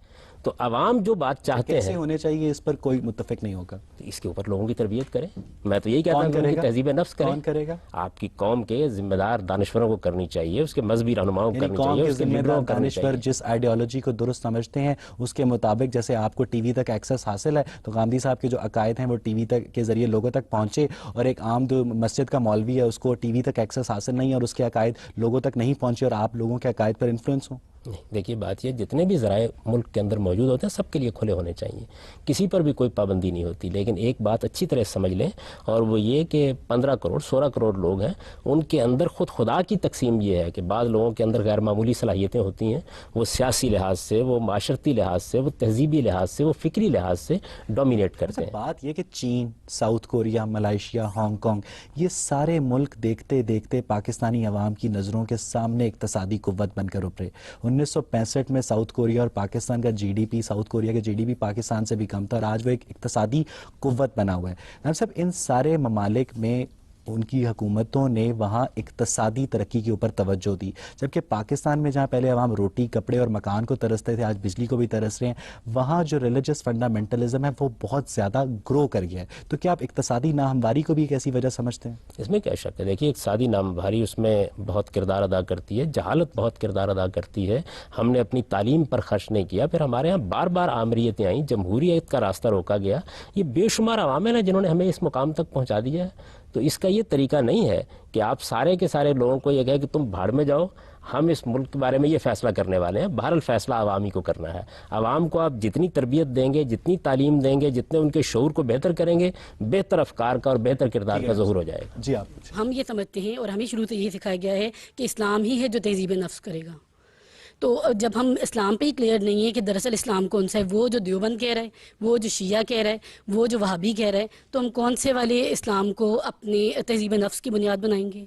Speaker 3: تو عوام جو بات چاہتے
Speaker 2: کیسے
Speaker 3: ہیں
Speaker 2: ہونے چاہیے اس پر کوئی متفق نہیں ہوگا.
Speaker 3: اس کے اوپر لوگوں کی تربیت کریں. میں تو یہی کہتا ہوں کہ تہذیب نفس کریں.
Speaker 2: کون کرے گا؟
Speaker 3: آپ کی قوم کے ذمہ دار دانشوروں کو کرنی چاہیے، اس کے مذہبی رہنماؤں کو کرنی چاہیے، اس کے لیڈروں کو کرنی چاہیے.
Speaker 2: جس آئیڈیالوجی کو درست سمجھتے ہیں اس کے مطابق، جیسے آپ کو ٹی وی تک ایکسس حاصل ہے تو غامدی صاحب کے جو عقائد ہیں وہ ٹی وی تک کے ذریعے لوگوں تک پہنچے، اور ایک عام جو مسجد کا مولوی ہے اس کو ٹی وی تک ایکسس حاصل نہیں اور اس کے عقائد لوگوں تک نہیں پہنچے اور آپ لوگوں کے عقائد پر انفلوئنس ہوں.
Speaker 3: نہیں، دیکھیے بات یہ جتنے بھی ذرائع ملک کے اندر موجود ہوتے ہیں سب کے لیے کھلے ہونے چاہیے، کسی پر بھی کوئی پابندی نہیں ہوتی. لیکن ایک بات اچھی طرح سمجھ لیں اور وہ یہ کہ 15 کروڑ 16 کروڑ لوگ ہیں، ان کے اندر خود خدا کی تقسیم یہ ہے کہ بعض لوگوں کے اندر غیر معمولی صلاحیتیں ہوتی ہیں، وہ سیاسی لحاظ سے، وہ معاشرتی لحاظ سے، وہ تہذیبی لحاظ سے، وہ فکری لحاظ سے ڈومینیٹ کرتے ہیں.
Speaker 2: بات یہ کہ چین، South Korea, Malaysia, Hong Kong, یہ سارے ملک دیکھتے دیکھتے پاکستانی عوام کی نظروں کے سامنے اقتصادی قوت بن کر ابھرے. 1965 میں ساؤتھ کوریا اور پاکستان کا G D P, South Korea کا جی ڈی پی پاکستان سے بھی کم تھا اور آج وہ ایک اقتصادی قوت بنا ہوا ہے. ہم سب ان سارے ممالک میں ان کی حکومتوں نے وہاں اقتصادی ترقی کے اوپر توجہ دی، جبکہ پاکستان میں جہاں پہلے عوام روٹی، کپڑے اور مکان کو ترستے تھے، آج بجلی کو بھی ترس رہے ہیں. وہاں جو ریلیجس فنڈامنٹلزم ہے وہ بہت زیادہ گرو کر گیا ہے. تو کیا آپ اقتصادی ناہمواری کو بھی ایک ایسی وجہ سمجھتے ہیں؟
Speaker 3: اس میں کیا شک ہے. دیکھیے اقتصادی ناہمواری اس میں بہت کردار ادا کرتی ہے، جہالت بہت کردار ادا کرتی ہے. ہم نے اپنی تعلیم پر خرچ نہیں کیا، پھر ہمارے ہاں بار بار آمریتیں آئیں، جمہوریت کا راستہ روکا گیا. یہ بے شمار عوامل ہیں جنہوں نے ہمیں اس مقام تک پہنچا دیا ہے. تو اس کا یہ طریقہ نہیں ہے کہ آپ سارے کے سارے لوگوں کو یہ کہیں کہ تم بھاڑ میں جاؤ، ہم اس ملک کے بارے میں یہ فیصلہ کرنے والے ہیں. بہرحال فیصلہ عوامی کو کرنا ہے. عوام کو آپ جتنی تربیت دیں گے، جتنی تعلیم دیں گے، جتنے ان کے شعور کو بہتر کریں گے، بہتر افکار کا اور بہتر کردار کا ظہور ہو جائے گا.
Speaker 2: جی آپ
Speaker 6: ہم یہ سمجھتے ہیں اور ہمیں شروع سے یہی سکھایا گیا ہے کہ اسلام ہی ہے جو تہذیب نفس کرے گا. تو جب ہم اسلام پہ ہی کلیئر نہیں ہے کہ دراصل اسلام کون سا ہے، وہ جو دیوبند کہہ رہا ہے، وہ جو شیعہ کہہ رہا ہے، وہ جو وہابی کہہ رہا ہے، تو ہم کون سے والے اسلام کو اپنے تہذیب نفس کی بنیاد بنائیں گے؟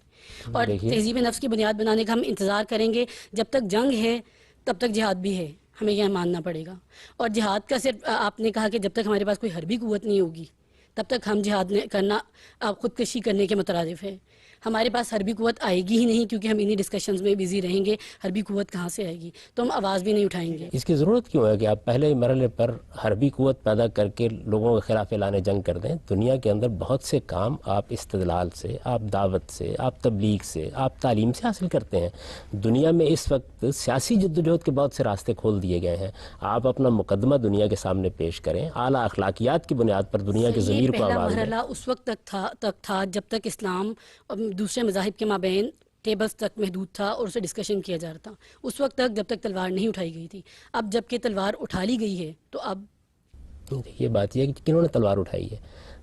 Speaker 6: اور تہذیب نفس کی بنیاد بنانے کا ہم انتظار کریں گے. جب تک جنگ ہے تب تک جہاد بھی ہے، ہمیں یہ ماننا پڑے گا. اور جہاد کا صرف آپ نے کہا کہ جب تک ہمارے پاس کوئی حربی قوت نہیں ہوگی تب تک ہم جہاد کرنا خودکشی کرنے کے مترادف ہے. ہمارے پاس حربی قوت آئے گی ہی نہیں کیونکہ ہم انہی ڈسکشنز میں بیزی رہیں گے. حربی قوت کہاں سے آئے گی؟ تو ہم آواز بھی نہیں اٹھائیں گے.
Speaker 3: اس کی ضرورت کیوں ہے کہ آپ پہلے مرحلے پر حربی قوت پیدا کر کے لوگوں کے خلاف اعلان جنگ کر دیں؟ دنیا کے اندر بہت سے کام آپ استدلال سے، آپ دعوت سے، آپ تبلیغ سے، آپ تعلیم سے حاصل کرتے ہیں. دنیا میں اس وقت سیاسی جدوجہد کے بہت سے راستے کھول دیے گئے ہیں. آپ اپنا مقدمہ دنیا کے سامنے پیش کریں، اعلیٰ اخلاقیات کی بنیاد پر دنیا کے ضمیر کو
Speaker 6: پہلا
Speaker 3: آواز دیں.
Speaker 6: مرحلہ اس وقت تک تھا جب تک اسلام دوسرے مذاہب کے مابین ٹیبلز تک محدود تھا اور اسے ڈسکشن کیا جا رہا تھا. اس وقت تک جب تک تلوار نہیں اٹھائی گئی تھی. اب جب کہ تلوار اٹھا لی گئی ہے تو اب
Speaker 3: یہ بات یہ ہے کہ کنہوں نے تلوار اٹھائی ہے؟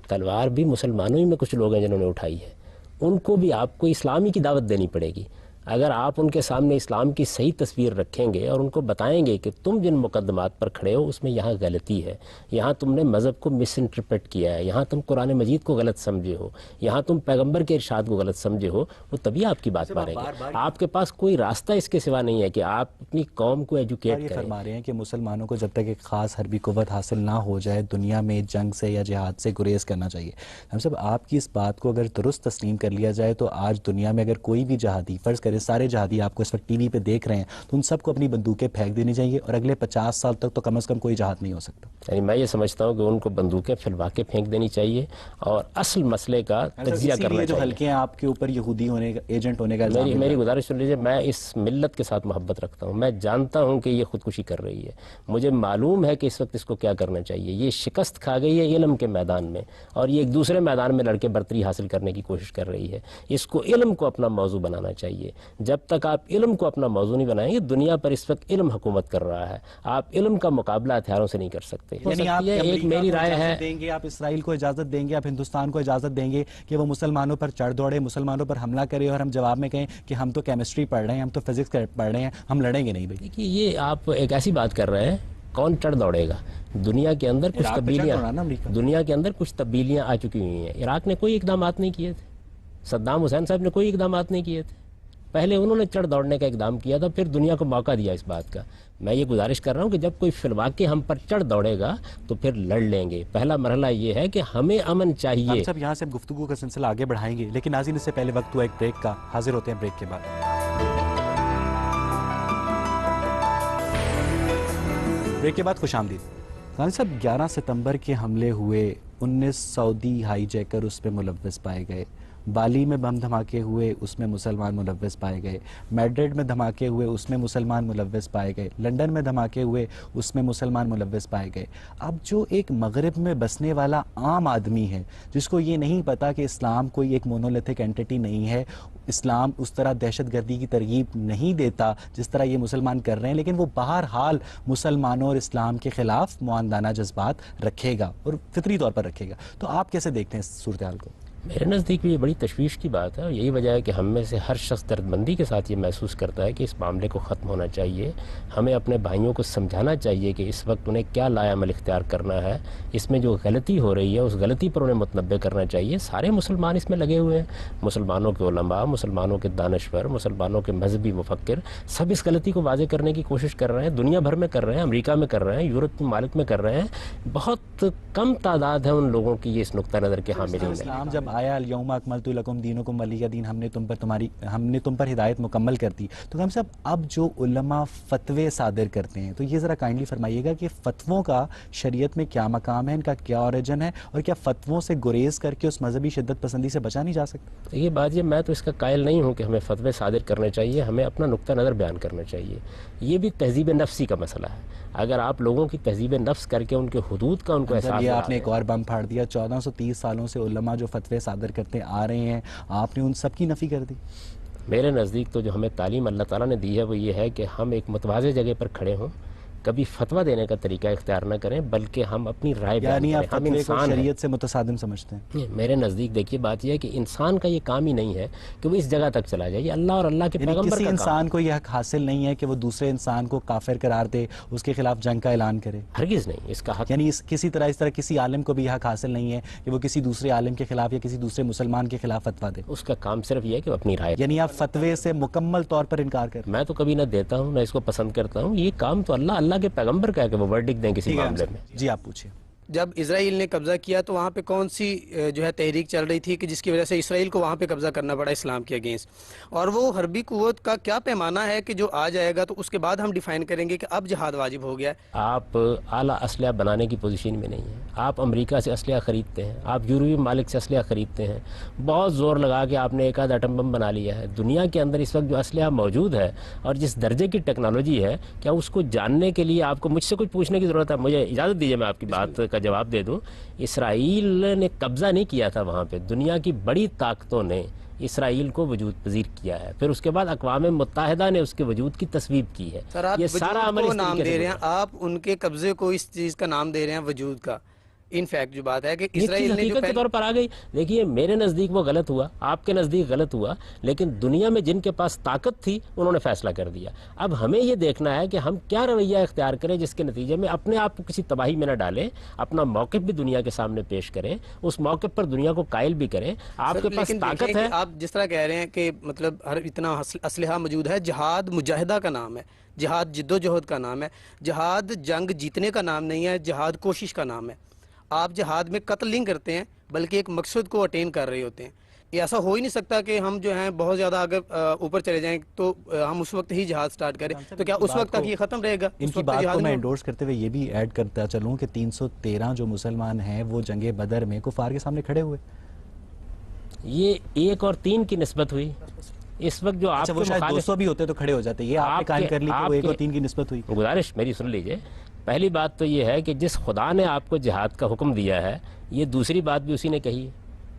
Speaker 3: تلوار بھی مسلمانوں ہی میں کچھ لوگ ہیں جنہوں نے اٹھائی ہے. ان کو بھی آپ کو اسلامی کی دعوت دینی پڑے گی. اگر آپ ان کے سامنے اسلام کی صحیح تصویر رکھیں گے اور ان کو بتائیں گے کہ تم جن مقدمات پر کھڑے ہو اس میں یہاں غلطی ہے، یہاں تم نے مذہب کو مس انٹرپریٹ کیا ہے، یہاں تم قرآن مجید کو غلط سمجھے ہو، یہاں تم پیغمبر کے ارشاد کو غلط سمجھے ہو، وہ تبھی آپ کی بات مانیں گے. آپ کے پاس کوئی راستہ اس کے سوا نہیں ہے کہ آپ اپنی قوم کو ایجوکیٹ
Speaker 2: یہ
Speaker 3: کریں.
Speaker 2: فرما رہے ہیں کہ مسلمانوں کو جب تک ایک خاص حربی قوت حاصل نہ ہو جائے دنیا میں جنگ سے یا جہاد سے گریز کرنا چاہیے. ہم سب آپ کی اس بات کو اگر درست تسلیم کر لیا جائے تو آج دنیا میں اگر کوئی بھی جہادی، فرض کرے سارے جہادی آپ کو اس وقت ٹی وی پہ دیکھ رہے ہیں، تو ان سب کو اپنی بندوقیں پھینک دینی چاہیے اور اگلے 50 سال تک تو کم از کم کوئی جہاد نہیں ہو سکتا.
Speaker 3: یعنی میں یہ سمجھتا ہوں کہ ان کو بندوقیں پھیلوا کے پھینک دینی چاہیے اور اصل مسئلے کا تجزیہ کرنا
Speaker 2: جو
Speaker 3: چاہیے.
Speaker 2: ہلکے ہیں آپ کے اوپر یہودی ہونے کا، ایجنٹ ہونے کا
Speaker 3: میری گزارش سن لیجیے. میں اس ملت کے ساتھ محبت رکھتا ہوں. میں جانتا ہوں کہ یہ خودکشی کر رہی ہے. مجھے معلوم ہے کہ اس وقت اس کو کیا کرنا چاہیے. یہ شکست کھا گئی ہے علم کے میدان میں اور یہ ایک دوسرے میدان میں لڑکے برتری حاصل کرنے کی کوشش کر رہی ہے. اس کو علم کو اپنا موضوع بنانا چاہیے. جب تک آپ علم کو اپنا موضوع نہیں بنائیں گے، دنیا پر اس وقت علم حکومت کر رہا ہے. آپ علم کا مقابلہ ہتھیاروں سے نہیں کر سکتے.
Speaker 2: یعنی آپ
Speaker 3: ایک میری رائے ہے،
Speaker 2: دیں گے، آپ اسرائیل کو اجازت دیں گے، آپ ہندوستان کو اجازت دیں گے کہ وہ مسلمانوں پر چڑھ دوڑے، مسلمانوں پر حملہ کرے اور ہم جواب میں کہیں کہ ہم تو کیمسٹری پڑھ رہے ہیں، ہم تو فزکس پڑھ رہے ہیں، ہم لڑیں گے نہیں بھائی؟
Speaker 3: دیکھیے یہ آپ ایک ایسی بات کر رہے ہیں، کون چڑھ دوڑے گا؟ دنیا کے اندر کچھ تبدیلیاں آ چکی ہوئی ہیں. عراق نے کوئی اقدامات نہیں کیے تھے. صدام حسین صاحب نے کوئی اقدامات نہیں کیے تھے. پہلے انہوں نے چڑھ دوڑنے کا اقدام کیا تھا، پھر دنیا کو موقع دیا اس بات کا. میں یہ گزارش کر رہا ہوں کہ جب کوئی فی الواقع ہم پر چڑھ دوڑے گا تو پھر لڑ لیں گے. پہلا مرحلہ یہ ہے کہ ہمیں امن چاہیے.
Speaker 2: ہم سب یہاں سے گفتگو کا سلسلہ آگے بڑھائیں گے، لیکن ناظرین اس سے پہلے وقت ہوا ایک بریک کا. حاضر ہوتے ہیں بریک کے بعد. بریک کے بعد خوش آمدید. خان صاحب، 11 ستمبر کے حملے ہوئے، 19 سعودی ہائی جیکر اس پہ ملوث پائے گئے. بالی میں بم دھماکے ہوئے، اس میں مسلمان ملوث پائے گئے. میڈرڈ میں دھماکے ہوئے، اس میں مسلمان ملوث پائے گئے. لنڈن میں دھماکے ہوئے، اس میں مسلمان ملوث پائے گئے. اب جو ایک مغرب میں بسنے والا عام آدمی ہے جس کو یہ نہیں پتا کہ اسلام کوئی ایک مونولیتھک اینٹی نہیں ہے، اسلام اس طرح دہشت گردی کی ترغیب نہیں دیتا جس طرح یہ مسلمان کر رہے ہیں، لیکن وہ بہرحال مسلمانوں اور اسلام کے خلاف معاندانہ جذبات رکھے گا اور فطری طور پر رکھے گا. تو آپ کیسے دیکھتے ہیں اس صورتحال کو؟
Speaker 3: میرے نزدیک یہ بڑی تشویش کی بات ہے اور یہی وجہ ہے کہ ہم میں سے ہر شخص درد مندی کے ساتھ یہ محسوس کرتا ہے کہ اس معاملے کو ختم ہونا چاہیے. ہمیں اپنے بھائیوں کو سمجھانا چاہیے کہ اس وقت انہیں کیا لایا عمل اختیار کرنا ہے. اس میں جو غلطی ہو رہی ہے اس غلطی پر انہیں متنبع کرنا چاہیے. سارے مسلمان اس میں لگے ہوئے ہیں، مسلمانوں کے علماء، مسلمانوں کے دانشور، مسلمانوں کے مذہبی مفکر، سب اس غلطی کو واضح کرنے کی کوشش کر رہے ہیں. دنیا بھر میں کر رہے ہیں، امریکہ میں کر رہے ہیں، یورپ کے ممالک میں کر رہے ہیں. بہت کم تعداد ہے ان لوگوں کی یہ اس نقطہ نظر کے حاملین.
Speaker 2: اسلام جب آیا الیوم اکملت لکم دینکم ولی دین، ہم نے تم پر ہدایت مکمل کر دی. تو ہم صاحب اب جو علماء فتوے صادر کرتے ہیں، تو یہ ذرا کائنڈلی فرمائیے گا کہ فتووں کا شریعت میں کیا مقام ہے، ان کا کیا اوریجن ہے، اور کیا فتووں سے گریز کر کے اس مذہبی شدت پسندی سے بچا نہیں جا سکتا؟
Speaker 3: یہ بات میں تو اس کا قائل نہیں ہوں کہ ہمیں فتوے صادر کرنے چاہیے. ہمیں اپنا نقطہ نظر بیان کرنا چاہیے. یہ بھی تہذیب نفسی کا مسئلہ ہے. اگر آپ لوگوں کی تہذیب نفس کر کے ان کے حدود کا ان کو احساس،
Speaker 2: یہ آپ نے ایک اور بم پھاڑ دیا. 1430 سالوں سے علماء جو فتوے صادر کرتے آ رہے ہیں، آپ نے ان سب کی نفی کر دی؟
Speaker 3: میرے نزدیک تو جو ہمیں تعلیم اللہ تعالیٰ نے دی ہے وہ یہ ہے کہ ہم ایک متوازی جگہ پر کھڑے ہوں، کبھی فتویٰ دینے کا طریقہ اختیار نہ کریں بلکہ ہم اپنی رائے بیان
Speaker 2: یعنی آپ
Speaker 3: کریں. ہم
Speaker 2: فتوے کو
Speaker 3: انسان ہیں.
Speaker 2: شریعت سے متصادم سمجھتے ہیں؟
Speaker 3: میرے نزدیک دیکھیے بات یہ ہے کہ انسان کا یہ کام ہی نہیں ہے کہ وہ اس جگہ تک چلا جائے. یہ اللہ اور اللہ کے
Speaker 2: یعنی
Speaker 3: پیغمبر
Speaker 2: کسی
Speaker 3: کا کام.
Speaker 2: انسان کو یہ حق حاصل نہیں ہے کہ وہ دوسرے انسان کو کافر قرار دے، اس کے خلاف جنگ کا اعلان کرے؟
Speaker 3: ہرگز نہیں. اس کا حق
Speaker 2: یعنی کسی طرح کسی عالم کو بھی یہ حق حاصل نہیں ہے کہ وہ کسی دوسرے عالم کے خلاف یا کسی دوسرے مسلمان کے خلاف فتویٰ دے؟
Speaker 3: اس کا کام صرف یہ ہے کہ وہ اپنی رائے.
Speaker 2: یعنی آپ فتوے سے مکمل طور پر انکار کریں؟
Speaker 3: میں تو کبھی نہ دیتا ہوں نہ اس کو پسند کرتا ہوں. یہ کام تو اللہ کے پیغمبر کا ہے کہ وہ ورڈکٹ دیں کسی معاملے میں.
Speaker 2: جی آپ پوچھیں.
Speaker 7: جب اسرائیل نے قبضہ کیا تو وہاں پہ کون سی جو ہے تحریک چل رہی تھی کہ جس کی وجہ سے اسرائیل کو وہاں پہ قبضہ کرنا پڑا اسلام کے اگینسٹ؟ اور وہ حربی قوت کا کیا پیمانہ ہے کہ جو آ جائے گا تو اس کے بعد ہم ڈیفائن کریں گے کہ اب جہاد واجب ہو گیا ہے؟
Speaker 3: آپ اعلیٰ اسلحہ بنانے کی پوزیشن میں نہیں ہیں. آپ امریکہ سے اسلحہ خریدتے ہیں، آپ یورپی ممالک سے اسلحہ خریدتے ہیں، بہت زور لگا کے آپ نے ایک آدھ ایٹم بم بنا لیا ہے. دنیا کے اندر اس وقت جو اسلحہ موجود ہے اور جس درجے کی ٹیکنالوجی ہے، کیا اس کو جاننے کے لیے آپ کو مجھ سے کچھ پوچھنے کی ضرورت ہے؟ مجھے اجازت دیجیے میں آپ کی بات کا جواب دے دوں. اسرائیل نے قبضہ نہیں کیا تھا وہاں پہ. دنیا کی بڑی طاقتوں نے اسرائیل کو وجود پذیر کیا ہے، پھر اس کے بعد اقوام متحدہ نے اس کے وجود کی تصویب کی ہے.
Speaker 7: سر آپ
Speaker 3: یہ سارا عمل
Speaker 7: وجود کو
Speaker 3: اس
Speaker 7: نام
Speaker 3: طریقے سے
Speaker 7: دے رہے ہیں، آپ ان کے قبضے کو اس چیز کا نام دے رہے ہیں وجود کا. ان فیکٹ جو بات ہے کہ
Speaker 3: یہ چیز
Speaker 7: اسرائیل نے جو
Speaker 3: حقیقت کے طور پر آ گئی. دیکھیے میرے نزدیک وہ غلط ہوا، آپ کے نزدیک غلط ہوا، لیکن دنیا میں جن کے پاس طاقت تھی انہوں نے فیصلہ کر دیا. اب ہمیں یہ دیکھنا ہے کہ ہم کیا رویہ اختیار کریں جس کے نتیجے میں اپنے آپ کو کسی تباہی میں نہ ڈالیں، اپنا موقف بھی دنیا کے سامنے پیش کریں، اس موقف پر دنیا کو قائل بھی کریں. آپ کے پاس
Speaker 7: لیکن
Speaker 3: طاقت
Speaker 7: دیکھیں
Speaker 3: ہے.
Speaker 7: کہ آپ جس طرح کہہ رہے ہیں کہ مطلب ہر اتنا اسلحہ موجود ہے. جہاد مجاہدہ کا نام ہے، جہاد جد و جہد کا نام ہے، جہاد جنگ جیتنے کا نام نہیں ہے، جہاد کوشش کا نام ہے. آپ جہاد میں قتل نہیں کرتے ہیں بلکہ ایک مقصد کو اٹین کر رہے ہوتے ہیں. یہ ایسا ہو ہی نہیں سکتا کہ ہم جو ہیں بہت زیادہ اگر اوپر چلے جائیں تو ہم اس وقت ہی جہاد سٹارٹ کریں تو کیا اس وقت تک یہ ختم رہے گا؟
Speaker 2: ان کی بات کو میں انڈورس کرتے ہوئے یہ بھی ایڈ کرتا چلوں کہ 313 جو مسلمان ہیں وہ جنگ بدر میں کفار کے سامنے کھڑے ہوئے.
Speaker 3: یہ 1 اور 3 کی نسبت ہوئی. اس وقت جو آپ
Speaker 2: وہ شاید 200 بھی ہوتے تو کھڑے ہو جاتے. یہ آپ نے قائم کر لی کہ وہ 1 اور 3 کی نسبت ہوئی.
Speaker 3: گزارش میری سن لیجئے. پہلی بات تو یہ ہے کہ جس خدا نے آپ کو جہاد کا حکم دیا ہے، یہ دوسری بات بھی اسی نے کہی ہے.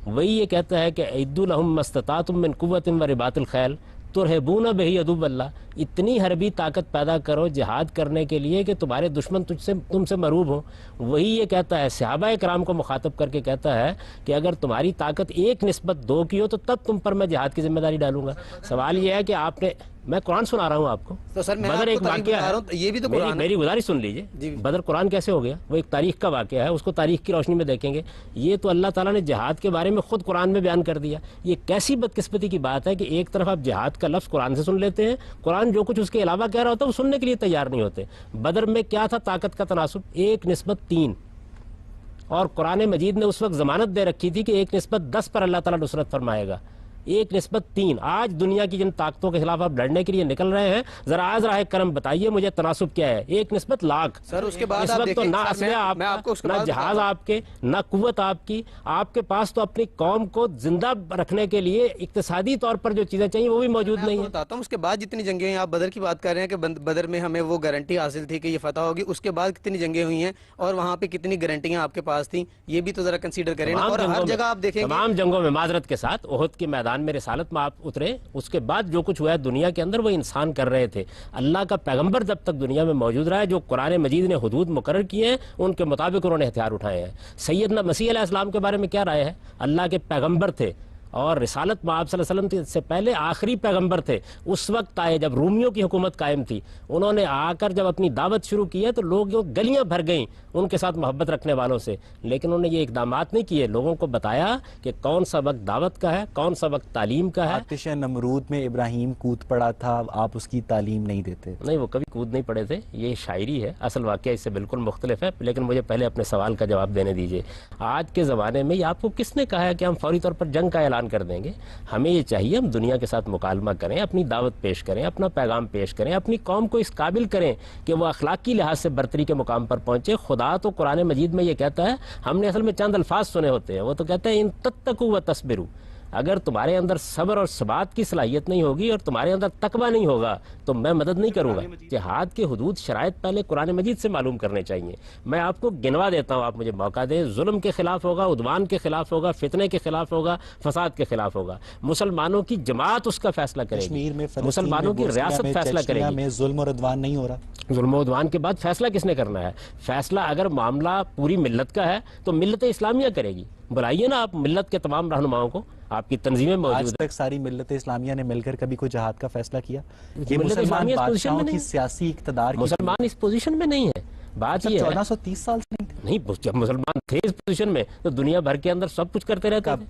Speaker 3: وہی یہ کہتا ہے کہ اعدوا لہم ما استطعتم من قوۃ ورباط الخیل ترہبون بہ عدو اللہ. اتنی حربی طاقت پیدا کرو جہاد کرنے کے لیے کہ تمہارے دشمن تم سے مرعوب ہوں. وہی یہ کہتا ہے، صحابہ کرام کو مخاطب کر کے کہتا ہے کہ اگر تمہاری طاقت 1:2 کی ہو تو تب تم پر میں جہاد کی ذمہ داری ڈالوں گا. سوال یہ ہے کہ آپ نے، میں قرآن سنا رہا ہوں آپ کو.
Speaker 7: تو سر میں
Speaker 3: بدر ایک واقعہ ہے،
Speaker 7: یہ بھی تو قرآن ہے.
Speaker 3: میری گزارش سن لیجئے. بدر قرآن کیسے ہو گیا؟ وہ ایک تاریخ کا واقعہ ہے، اس کو تاریخ کی روشنی میں دیکھیں گے. یہ تو اللہ تعالیٰ نے جہاد کے بارے میں خود قرآن میں بیان کر دیا. یہ کیسی بدقسمتی کی بات ہے کہ ایک طرف آپ جہاد کا لفظ قرآن سے سن لیتے ہیں، قرآن جو کچھ اس کے علاوہ کہہ رہا ہوتا ہے وہ سننے کے لیے تیار نہیں ہوتے. بدر میں کیا تھا طاقت کا تناسب؟ 1:3. اور قرآن مجید نے اس وقت ضمانت دے رکھی تھی کہ 1:10 پر اللہ تعالیٰ نصرت فرمائے گا. 1:3. آج دنیا کی جن طاقتوں کے خلاف آپ لڑنے کے لیے نکل رہے ہیں، ذرا آج راہ کرم بتائیے مجھے تناسب کیا ہے؟ 1:100,000.
Speaker 7: سر اس کے بعد
Speaker 3: اس
Speaker 7: آپ
Speaker 3: وقت تو
Speaker 7: دیکھیں،
Speaker 3: نہ اسلحہ آپ کا، نہ جہاز آپ کے، نہ قوت آپ کی. آپ کے پاس تو اپنی قوم کو زندہ رکھنے کے لیے اقتصادی طور پر جو چیزیں چاہیے وہ بھی موجود نہیں ہیں.
Speaker 7: بتاتا ہوں اس کے بعد جتنی جنگیں ہوئی. آپ بدر کی بات کر رہے ہیں کہ بدر میں ہمیں وہ گارنٹی حاصل تھی کہ یہ فتح ہوگی. اس کے بعد کتنی جنگیں ہوئی ہیں اور وہاں پہ کتنی گارنٹیاں آپ کے پاس تھیں، یہ بھی تو ذرا کنسیڈر کریں. اور ہر جگہ آپ دیکھیں گے
Speaker 3: تمام جنگوں میں، معذرت کے ساتھ، احد کے میدان میں رسالت میں آپ اترے، اس کے بعد جو کچھ ہوا ہے دنیا کے اندر وہ انسان کر رہے تھے. اللہ کا پیغمبر جب تک دنیا میں موجود رہا ہے، جو قرآن مجید نے حدود مقرر کیے ہیں ان کے مطابق انہوں نے ہتھیار اٹھائے ہیں. سیدنا مسیح علیہ السلام کے بارے میں کیا رائے ہے؟ اللہ کے پیغمبر تھے اور رسالت میں آپ صلی اللہ علیہ وسلم سے پہلے آخری پیغمبر تھے. اس وقت آئے جب رومیوں کی حکومت قائم تھی. انہوں نے آ کر جب اپنی دعوت شروع کی ہے تو لوگ گلیاں بھر گئیں ان کے ساتھ محبت رکھنے والوں سے، لیکن انہوں نے یہ اقدامات نہیں کیے. لوگوں کو بتایا کہ کون سا وقت دعوت کا ہے، کون سا وقت تعلیم کا ہے.
Speaker 2: آتش نمرود میں ابراہیم کود پڑا تھا، آپ اس کی تعلیم نہیں دیتے؟
Speaker 3: نہیں، وہ کبھی کود نہیں پڑے تھے. یہ شاعری ہے، اصل واقعہ اس سے بالکل مختلف ہے. لیکن مجھے پہلے اپنے سوال کا جواب دینے دیجیے. آج کے زمانے میں یہ آپ کو کس نے کہا ہے کہ ہم فوری طور پر جنگ کا اعلان کر دیں گے؟ ہمیں یہ چاہیے ہم دنیا کے ساتھ مکالمہ کریں، اپنی دعوت پیش کریں، اپنا پیغام پیش کریں، اپنی قوم کو اس قابل کریں کہ وہ اخلاقی لحاظ سے برتری کے مقام پر پہنچے. خدا تو قرآن مجید میں یہ کہتا ہے، ہم نے اصل میں چند الفاظ سنے ہوتے ہیں، وہ تو کہتا ہے ان تتقوا و تصبروا، اگر تمہارے اندر صبر اور ثبات کی صلاحیت نہیں ہوگی اور تمہارے اندر تقویٰ نہیں ہوگا تو میں مدد نہیں کروں گا. جہاد کے حدود شرائط پہلے قرآن مجید سے معلوم کرنے چاہیے. میں آپ کو گنوا دیتا ہوں, آپ مجھے موقع دیں. ظلم کے خلاف ہوگا, عدوان کے خلاف ہوگا, فتنے کے خلاف ہوگا, فساد کے خلاف ہوگا. مسلمانوں کی جماعت اس کا فیصلہ کرے
Speaker 2: کشمیر میں,
Speaker 3: گی, مسلمانوں کی ریاست فیصلہ کرے گی.
Speaker 2: میں ظلم اور عدوان نہیں ہو رہا.
Speaker 3: ظلم و عدوان کے بعد فیصلہ کس نے کرنا ہے؟ فیصلہ اگر معاملہ پوری ملت کا ہے تو ملت اسلامیہ کرے گی. بلائیے نا آپ ملت کے تمام رہنماؤں کو, آپ کی تنظیمیں موجود
Speaker 2: آج
Speaker 3: ہیں.
Speaker 2: تک ساری ملت اسلامیہ نے مل کر کبھی کوئی جہاد کا فیصلہ کیا؟ یہ
Speaker 3: ملت
Speaker 2: مسلمان
Speaker 3: اسلامیہ اس پوزیشن میں
Speaker 2: بادشاہوں کی
Speaker 3: نہیں.
Speaker 2: سیاسی اقتدار کی
Speaker 3: مسلمان اس پوزیشن میں نہیں ہے. بات یہ ہے
Speaker 2: 1430 سال سے نہیں تھے.
Speaker 3: نہیں, جب مسلمان تھے اس پوزیشن میں تو دنیا بھر کے اندر سب کچھ کرتے رہتے تھے.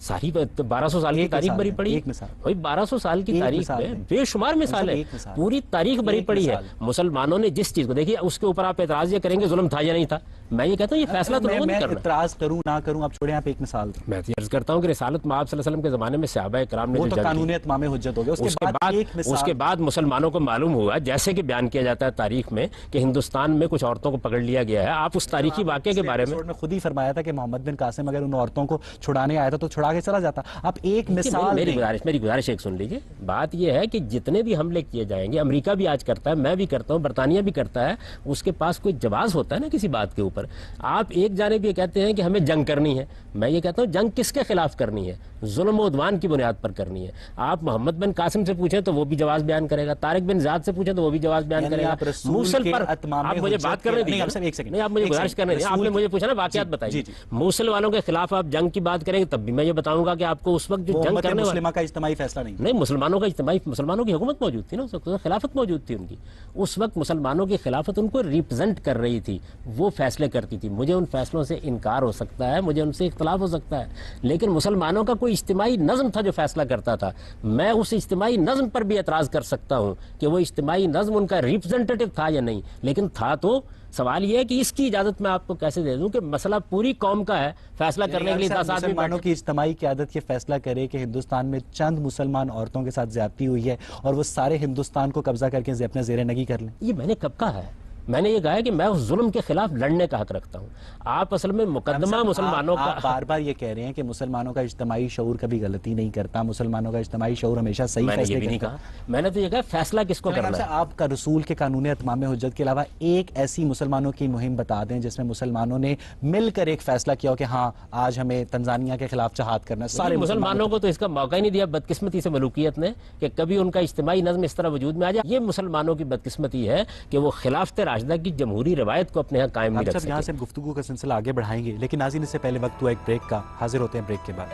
Speaker 3: ساری 1200 سال کی تاریخ بری پڑی.
Speaker 2: ایک مثال,
Speaker 3: بھائی 1200 سال کی تاریخ میں بے شمار مثال ہے, پوری تاریخ بری پڑی ہے. مسلمانوں نے جس چیز کو دیکھیے, اس کے اوپر آپ اعتراض یہ کریں گے ظلم تھا یا نہیں تھا. میں یہ کہتا ہوں یہ فیصلہ تو لوگوں نے کرنا.
Speaker 2: اعتراض کروں نہ کروں, آپ چھوڑیں, آپ ایک مثال دیں.
Speaker 3: میں عرض کرتا ہوں کہ رسالت مآب صلی اللہ علیہ وسلم کے زمانے میں صحابہ کرام نے
Speaker 2: وہ
Speaker 3: جو
Speaker 2: تو
Speaker 3: جنگ
Speaker 2: قانون
Speaker 3: کی,
Speaker 2: اتمام حجت ہو گیا.
Speaker 3: اس کے بعد مسلمانوں کو معلوم ہوا, جیسے کہ بیان کیا جاتا ہے تاریخ میں, کہ ہندوستان میں کچھ عورتوں کو پکڑ لیا گیا ہے. آپ اس تاریخی واقعے کے بارے میں
Speaker 2: خود ہی فرمایا تھا کہ محمد بن قاسم اگر ان عورتوں کو چھڑانے آیا تھا تو چھڑا کے چلا جاتا. آپ ایک مثال,
Speaker 3: میری گزارش ایک سن لیجیے. بات یہ ہے کہ جتنے بھی حملے کیے جائیں گے, امریکہ بھی آج کرتا ہے, میں بھی کرتا ہوں, برطانیہ بھی کرتا ہے, اس کے پاس کوئی جواز ہوتا ہے نا کسی بات کے اوپر. آپ ایک جانب یہ کہتے ہیں کہ ہمیں جنگ کرنی ہے. میں یہ کہتا ہوں جنگ کس کے خلاف کرنی ہے؟ ظلم و عدوان کی بنیاد پر کرنی ہے. آپ محمد بن قاسم سے پوچھیں تو وہ بھی جواز بیان کرے گا, طارق بن زیاد سے پوچھیں تو وہ بھی جواز بیان کرے گا. موصل پر آپ مجھے بات کرنے دیجیے, نہیں آپ مجھے گزارش کرنے دیجیے. آپ نے مجھے پوچھا نا واقعات بتائیے. موصل والوں کے خلاف آپ جنگ کی بات کریں گے تب بھی میں یہ بتاؤں گا کہ آپ کو اس وقت جو جنگ کرنے
Speaker 2: مسلمہ کا اجتماعی فیصلہ
Speaker 3: نہیں, مسلمانوں کا اجتماعی, مسلمانوں کی حکومت موجود تھی نا اس وقت, خلافت موجود تھی ان کی. اس وقت مسلمانوں کی خلافت ان کو ریپرزینٹ کر رہی تھی, وہ فیصلے کرتی تھی. مجھے ان فیصلوں سے انکار ہو سکتا ہے, مجھے ان سے اختلاف ہو سکتا ہے, لیکن مسلمانوں کا کوئی اجتماعی نظم تھا جو فیصلہ کرتا تھا. میں اس اجتماعی نظم پر بھی اعتراض کر سکتا ہوں کہ وہ اجتماعی نظم ان کا ریپرزینٹیٹو تھا یا نہیں, لیکن تھا. تو سوال یہ ہے کہ اس کی اجازت میں آپ کو کیسے دے دوں کہ مسئلہ پوری قوم کا ہے, فیصلہ کرنے کے لیے 10 آدمی
Speaker 2: مسلمانوں کی اجتماعی قیادت یہ فیصلہ کرے کہ ہندوستان میں چند مسلمان عورتوں کے ساتھ زیادتی ہوئی ہے اور وہ سارے ہندوستان کو قبضہ کر کے اپنے زیر نگی کر لیں.
Speaker 3: یہ میں نے کب کہا ہے؟ میں نے یہ کہا ہے کہ میں اس ظلم کے خلاف لڑنے کا حق رکھتا ہوں. آپ اصل میں مقدمہ مسلمانوں کا,
Speaker 2: بار بار یہ کہہ رہے ہیں کہ مسلمانوں کا اجتماعی شعور کبھی غلطی نہیں کرتا, مسلمانوں کا اجتماعی شعور ہمیشہ صحیح
Speaker 3: میں نے یہ بھی نہیں کہا. میں نے تو یہ کہا فیصلہ کس کو کرنا ہے.
Speaker 2: آپ کا رسول کے قانون اتمام حجت کے علاوہ ایک ایسی مسلمانوں کی مہم بتا دیں جس میں مسلمانوں نے مل کر ایک فیصلہ کیا ہو کہ ہاں آج ہمیں تنزانیہ کے خلاف جہاد کرنا ہے.
Speaker 3: سارے مسلمانوں کو تو اس کا موقع ہی نہیں دیا بدقسمتی سے ملوکیت نے کہ کبھی ان کا اجتماعی نظم اس طرح وجود میں آ جائے. یہ مسلمانوں کی بدقسمتی ہے کہ وہ خلافت راشدہ کی جمہوری روایت کو اپنے ہاں قائم نہیں رکھ سکتے.
Speaker 2: یہاں سے گفتگو کا سلسلہ آگے بڑھائیں گے, لیکن ناظرین اس سے پہلے وقت ہوا ایک بریک کا. حاضر ہوتے ہیں بریک کے بعد.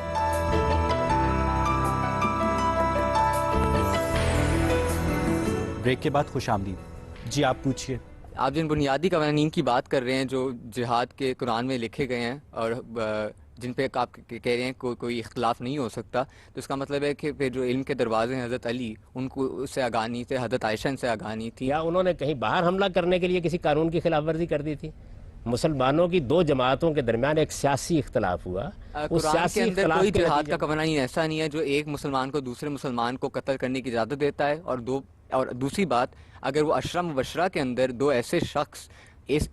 Speaker 2: بریک کے بعد خوش آمدید. جی آپ پوچھئے.
Speaker 5: آپ جن بنیادی قوانین کی بات کر رہے ہیں جو جہاد کے قرآن میں لکھے گئے ہیں اور جن پہ آپ کہہ رہے ہیں کوئی اختلاف نہیں ہو سکتا, تو اس کا مطلب ہے کہ پھر جو علم کے دروازے ہیں حضرت علی ان کو اس سے آگاہ نہیں تھے, حضرت عائشہ ان سے آگاہ نہیں تھی.
Speaker 3: یا انہوں نے کہیں باہر حملہ کرنے کے لیے کسی قانون کی خلاف ورزی کر دی تھی؟ مسلمانوں کی دو جماعتوں کے درمیان ایک سیاسی اختلاف ہوا. اس
Speaker 5: قرآن
Speaker 3: سیاسی
Speaker 5: کے اندر
Speaker 3: اختلاف
Speaker 5: کوئی
Speaker 3: کے
Speaker 5: جہاد
Speaker 3: نتیجے
Speaker 5: کا قوانین ایسا نہیں ہے جو ایک مسلمان کو دوسرے مسلمان کو قتل کرنے کی اجازت دیتا ہے. اور دوسری بات, اگر وہ اشرا مبشرہ کے اندر دو ایسے شخص اس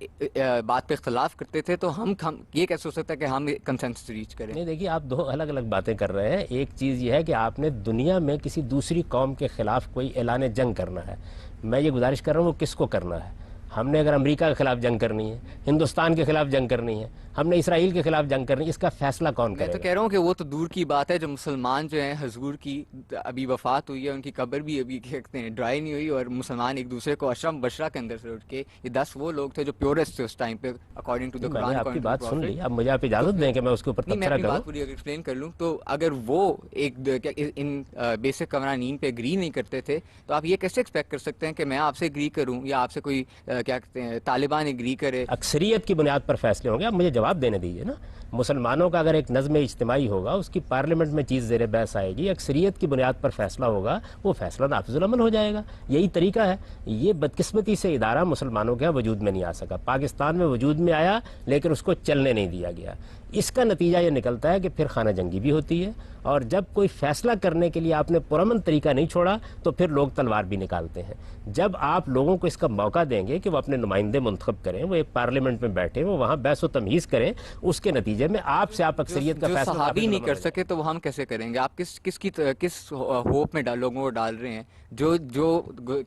Speaker 5: بات پہ اختلاف کرتے تھے تو ہم یہ کیسے ہو سکتا ہے کہ ہم کنسنسس ریچ کریں؟
Speaker 3: نہیں دیکھیے, آپ دو الگ الگ باتیں کر رہے ہیں. ایک چیز یہ ہے کہ آپ نے دنیا میں کسی دوسری قوم کے خلاف کوئی اعلان جنگ کرنا ہے. میں یہ گزارش کر رہا ہوں وہ کس کو کرنا ہے. ہم نے اگر امریکہ کے خلاف جنگ کرنی ہے, ہندوستان کے خلاف جنگ کرنی ہے, ہم نے اسرائیل کے خلاف جنگ کرنی ہے, اس کا فیصلہ کون کرے گا؟
Speaker 5: میں تو کہہ رہا ہوں کہ وہ تو دور کی بات ہے. جو مسلمان جو ہیں حضور کی ابھی وفات ہوئی ہے, ان کی قبر بھی ابھی کہتے ہیں ڈرائی نہیں ہوئی, اور مسلمان ایک دوسرے کو اشرا مبشرہ کے اندر سے اٹھ کے, یہ 10 وہ لوگ تھے جو پیورسٹ تھے اس ٹائم پہ اکارڈنگ ٹو دی قرآن.
Speaker 3: آپ کی بات سن لی, اب مجھے آپ اجازت دیں کہ میں اس کے اوپر تبصرہ کروں.
Speaker 5: بات پوری اگر ایکسپلین کر لوں تو اگر وہ ان بیسک قوانین پہ اگری نہیں کرتے تھے تو آپ یہ کیسے ایکسپیکٹ کر سکتے ہیں کہ میں آپ سے اگری کروں یا آپ سے کوئی کیا کہتے ہیں طالبان اگری کرے؟
Speaker 3: اکثریت کی بنیاد پر فیصلے ہوں گے. اب مجھے جواب دینے دیجیے نا. مسلمانوں کا اگر ایک نظم اجتماعی ہوگا, اس کی پارلیمنٹ میں چیز زیر بحث آئے گی, اکثریت کی بنیاد پر فیصلہ ہوگا, وہ فیصلہ نافذ العمل ہو جائے گا. یہی طریقہ ہے. یہ بدقسمتی سے ادارہ مسلمانوں کے یہاں وجود میں نہیں آ سکا. پاکستان میں وجود میں آیا لیکن اس کو چلنے نہیں دیا گیا. اس کا نتیجہ یہ نکلتا ہے کہ پھر خانہ جنگی بھی ہوتی ہے, اور جب کوئی فیصلہ کرنے کے لیے آپ نے پرامن طریقہ نہیں چھوڑا تو پھر لوگ تلوار بھی نکالتے ہیں. جب آپ لوگوں کو اس کا موقع دیں گے کہ وہ وہ اپنے نمائندے منتخب کریں, وہ ایک پارلیمنٹ میں بیٹھیں, وہ وہاں بحث و تمیز کریں, اس کے نتیجے میں آپ سے آپ اکثریت کا
Speaker 5: جو
Speaker 3: فیصلہ
Speaker 5: صحابی نہیں کر سکے تو وہ ہم کیسے کریں گے؟ آپ کس ہوپ میں لوگوں کو ڈال رہے ہیں؟ جو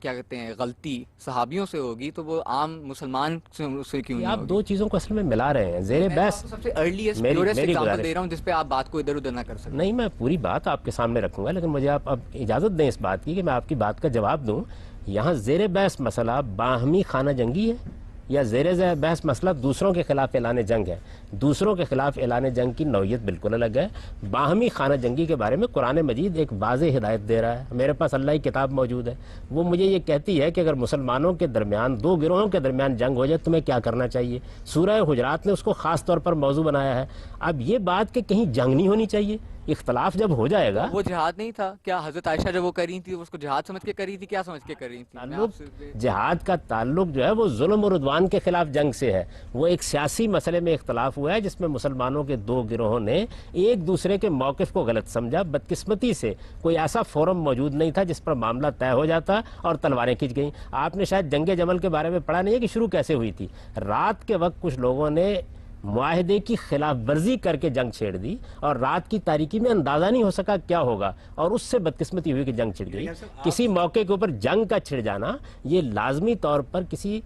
Speaker 5: کیا کہتے ہیں غلطی صحابیوں سے ہوگی تو وہ عام مسلمان سے کیوں نہیں
Speaker 3: آپ
Speaker 5: ہوگی؟
Speaker 3: دو چیزوں کو اصل میں ملا رہے ہیں. زیر بحث
Speaker 5: سب سے ارلیسٹ پیورسٹ ایگزامپل دے رہا ہوں جس پہ آپ بات کو ادھر ادھر نہ کر سکیں.
Speaker 3: نہیں, میں پوری بات آپ کے سامنے رکھوں گا, لیکن مجھے آپ اب اجازت دیں اس بات کی کہ میں آپ کی بات کا جواب دوں. یہاں زیر بحث مسئلہ باہمی خانہ جنگی ہے یا زیر بحث مسئلہ دوسروں کے خلاف اعلان جنگ ہے؟ دوسروں کے خلاف اعلان جنگ کی نوعیت بالکل الگ ہے. باہمی خانہ جنگی کے بارے میں قرآن مجید ایک واضح ہدایت دے رہا ہے. میرے پاس اللہ کی کتاب موجود ہے, وہ مجھے یہ کہتی ہے کہ اگر مسلمانوں کے درمیان دو گروہوں کے درمیان جنگ ہو جائے تمہیں کیا کرنا چاہیے. سورہ حجرات نے اس کو خاص طور پر موضوع بنایا ہے. اب یہ بات کہ کہیں جنگ نہیں ہونی چاہیے, اختلاف جب ہو جائے گا.
Speaker 5: وہ جہاد نہیں تھا کیا؟ حضرت عائشہ جب وہ کر رہی تھی اس کو جہاد سمجھ کے کر رہی تھی؟ کیا سمجھ کے کر رہی تھی؟
Speaker 3: جہاد کا تعلق جو ہے وہ ظلم و عدوان کے خلاف جنگ سے ہے. وہ ایک سیاسی مسئلے میں اختلاف ہوا ہے جس میں مسلمانوں کے دو گروہوں نے ایک دوسرے کے موقف کو غلط سمجھا. بدقسمتی سے کوئی ایسا فورم موجود نہیں تھا جس پر معاملہ طے ہو جاتا اور تلواریں کھنچ گئیں. آپ نے شاید جنگ جمل کے بارے میں پڑھا نہیں ہے کہ شروع کیسے ہوئی تھی. رات کے وقت کچھ لوگوں نے معاہدے کی خلاف ورزی کر کے جنگ چھیڑ دی اور رات کی تاریکی میں اندازہ نہیں ہو سکا کیا ہوگا, اور اس سے بدقسمتی ہوئی کہ جنگ چھڑ گئی. کسی موقع کے اوپر جنگ کا چھڑ جانا یہ لازمی طور پر کسی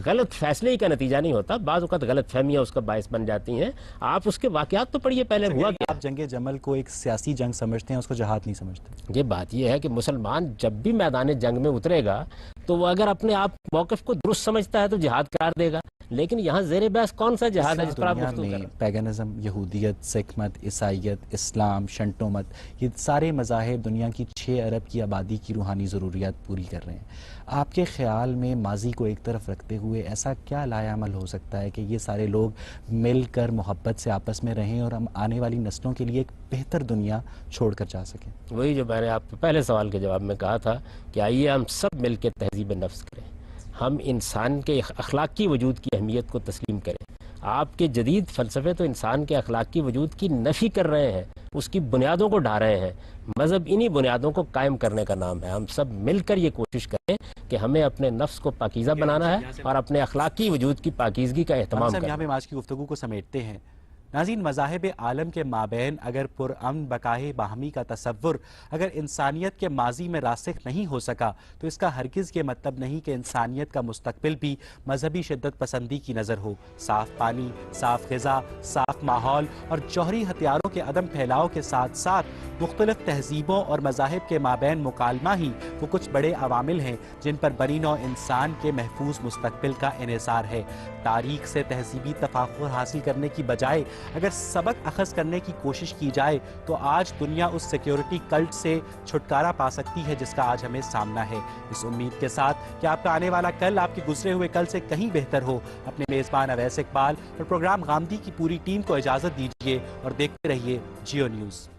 Speaker 3: غلط فیصلے کا نتیجہ نہیں ہوتا. بعض اوقات غلط فہمیاں اس کا باعث بن جاتی ہیں. آپ اس کے واقعات تو پڑھیے پہلے ہوا کیا.
Speaker 2: آپ جنگ جمل کو ایک سیاسی جنگ سمجھتے ہیں, اس کو جہاد نہیں سمجھتے؟
Speaker 3: یہ بات یہ ہے کہ مسلمان جب بھی میدان جنگ میں اترے گا تو وہ اگر اپنے آپ موقف کو درست سمجھتا ہے تو جہاد قرار دے گا. لیکن یہاں زیر بحث کون سا جہاد ہے جس پر آپ گفتگو کر رہے ہیں؟
Speaker 2: پیگنزم, یہودیت, سکھ مت, عیسائیت, اسلام, شنٹو مت, یہ سارے مذاہب دنیا کی 6 ارب کی آبادی کی روحانی ضروریات پوری کر رہے ہیں. آپ کے خیال میں ماضی کو ایک طرف رکھتے ہوئے ایسا کیا لایا عمل ہو سکتا ہے کہ یہ سارے لوگ مل کر محبت سے آپس میں رہیں اور ہم آنے والی نسلوں کے لیے ایک بہتر دنیا چھوڑ کر جا سکیں؟
Speaker 3: وہی جو میں نے آپ کے پہلے سوال کے جواب میں کہا تھا کہ آئیے ہم سب مل کے تہذیب نفس کریں, ہم انسان کے اخلاقی وجود کی اہمیت کو تسلیم کریں. آپ کے جدید فلسفے تو انسان کے اخلاقی وجود کی نفی کر رہے ہیں, اس کی بنیادوں کو ڈھا رہے ہیں. مذہب انہی بنیادوں کو قائم کرنے کا نام ہے. ہم سب مل کر یہ کوشش کریں کہ ہمیں اپنے نفس کو پاکیزہ بنانا ہے اور اپنے اخلاقی وجود کی پاکیزگی کا اہتمام کرنا ہے.
Speaker 2: یہاں پہ آج کی گفتگو کو سمیٹتے ہیں. ناظرین, مذاہب عالم کے مابین اگر پرامن بقائے باہمی کا تصور اگر انسانیت کے ماضی میں راسخ نہیں ہو سکا تو اس کا ہرگز یہ مطلب نہیں کہ انسانیت کا مستقبل بھی مذہبی شدت پسندی کی نظر ہو. صاف پانی, صاف غذا, صاف ماحول اور جوہری ہتھیاروں کے عدم پھیلاؤ کے ساتھ ساتھ مختلف تہذیبوں اور مذاہب کے مابین مکالمہ ہی وہ کچھ بڑے عوامل ہیں جن پر بنی نوع انسان کے محفوظ مستقبل کا انحصار ہے. تاریخ سے تہذیبی تفاخر حاصل کرنے کی بجائے اگر سبق اخذ کرنے کی کوشش کی جائے تو آج دنیا اس سیکیورٹی کلٹ سے چھٹکارا پا سکتی ہے جس کا آج ہمیں سامنا ہے. اس امید کے ساتھ کہ آپ کا آنے والا کل آپ کے گزرے ہوئے کل سے کہیں بہتر ہو, اپنے میزبان اویس اقبال اور پروگرام غامدی کی پوری ٹیم کو اجازت دیجیے اور دیکھتے رہیے جیو نیوز.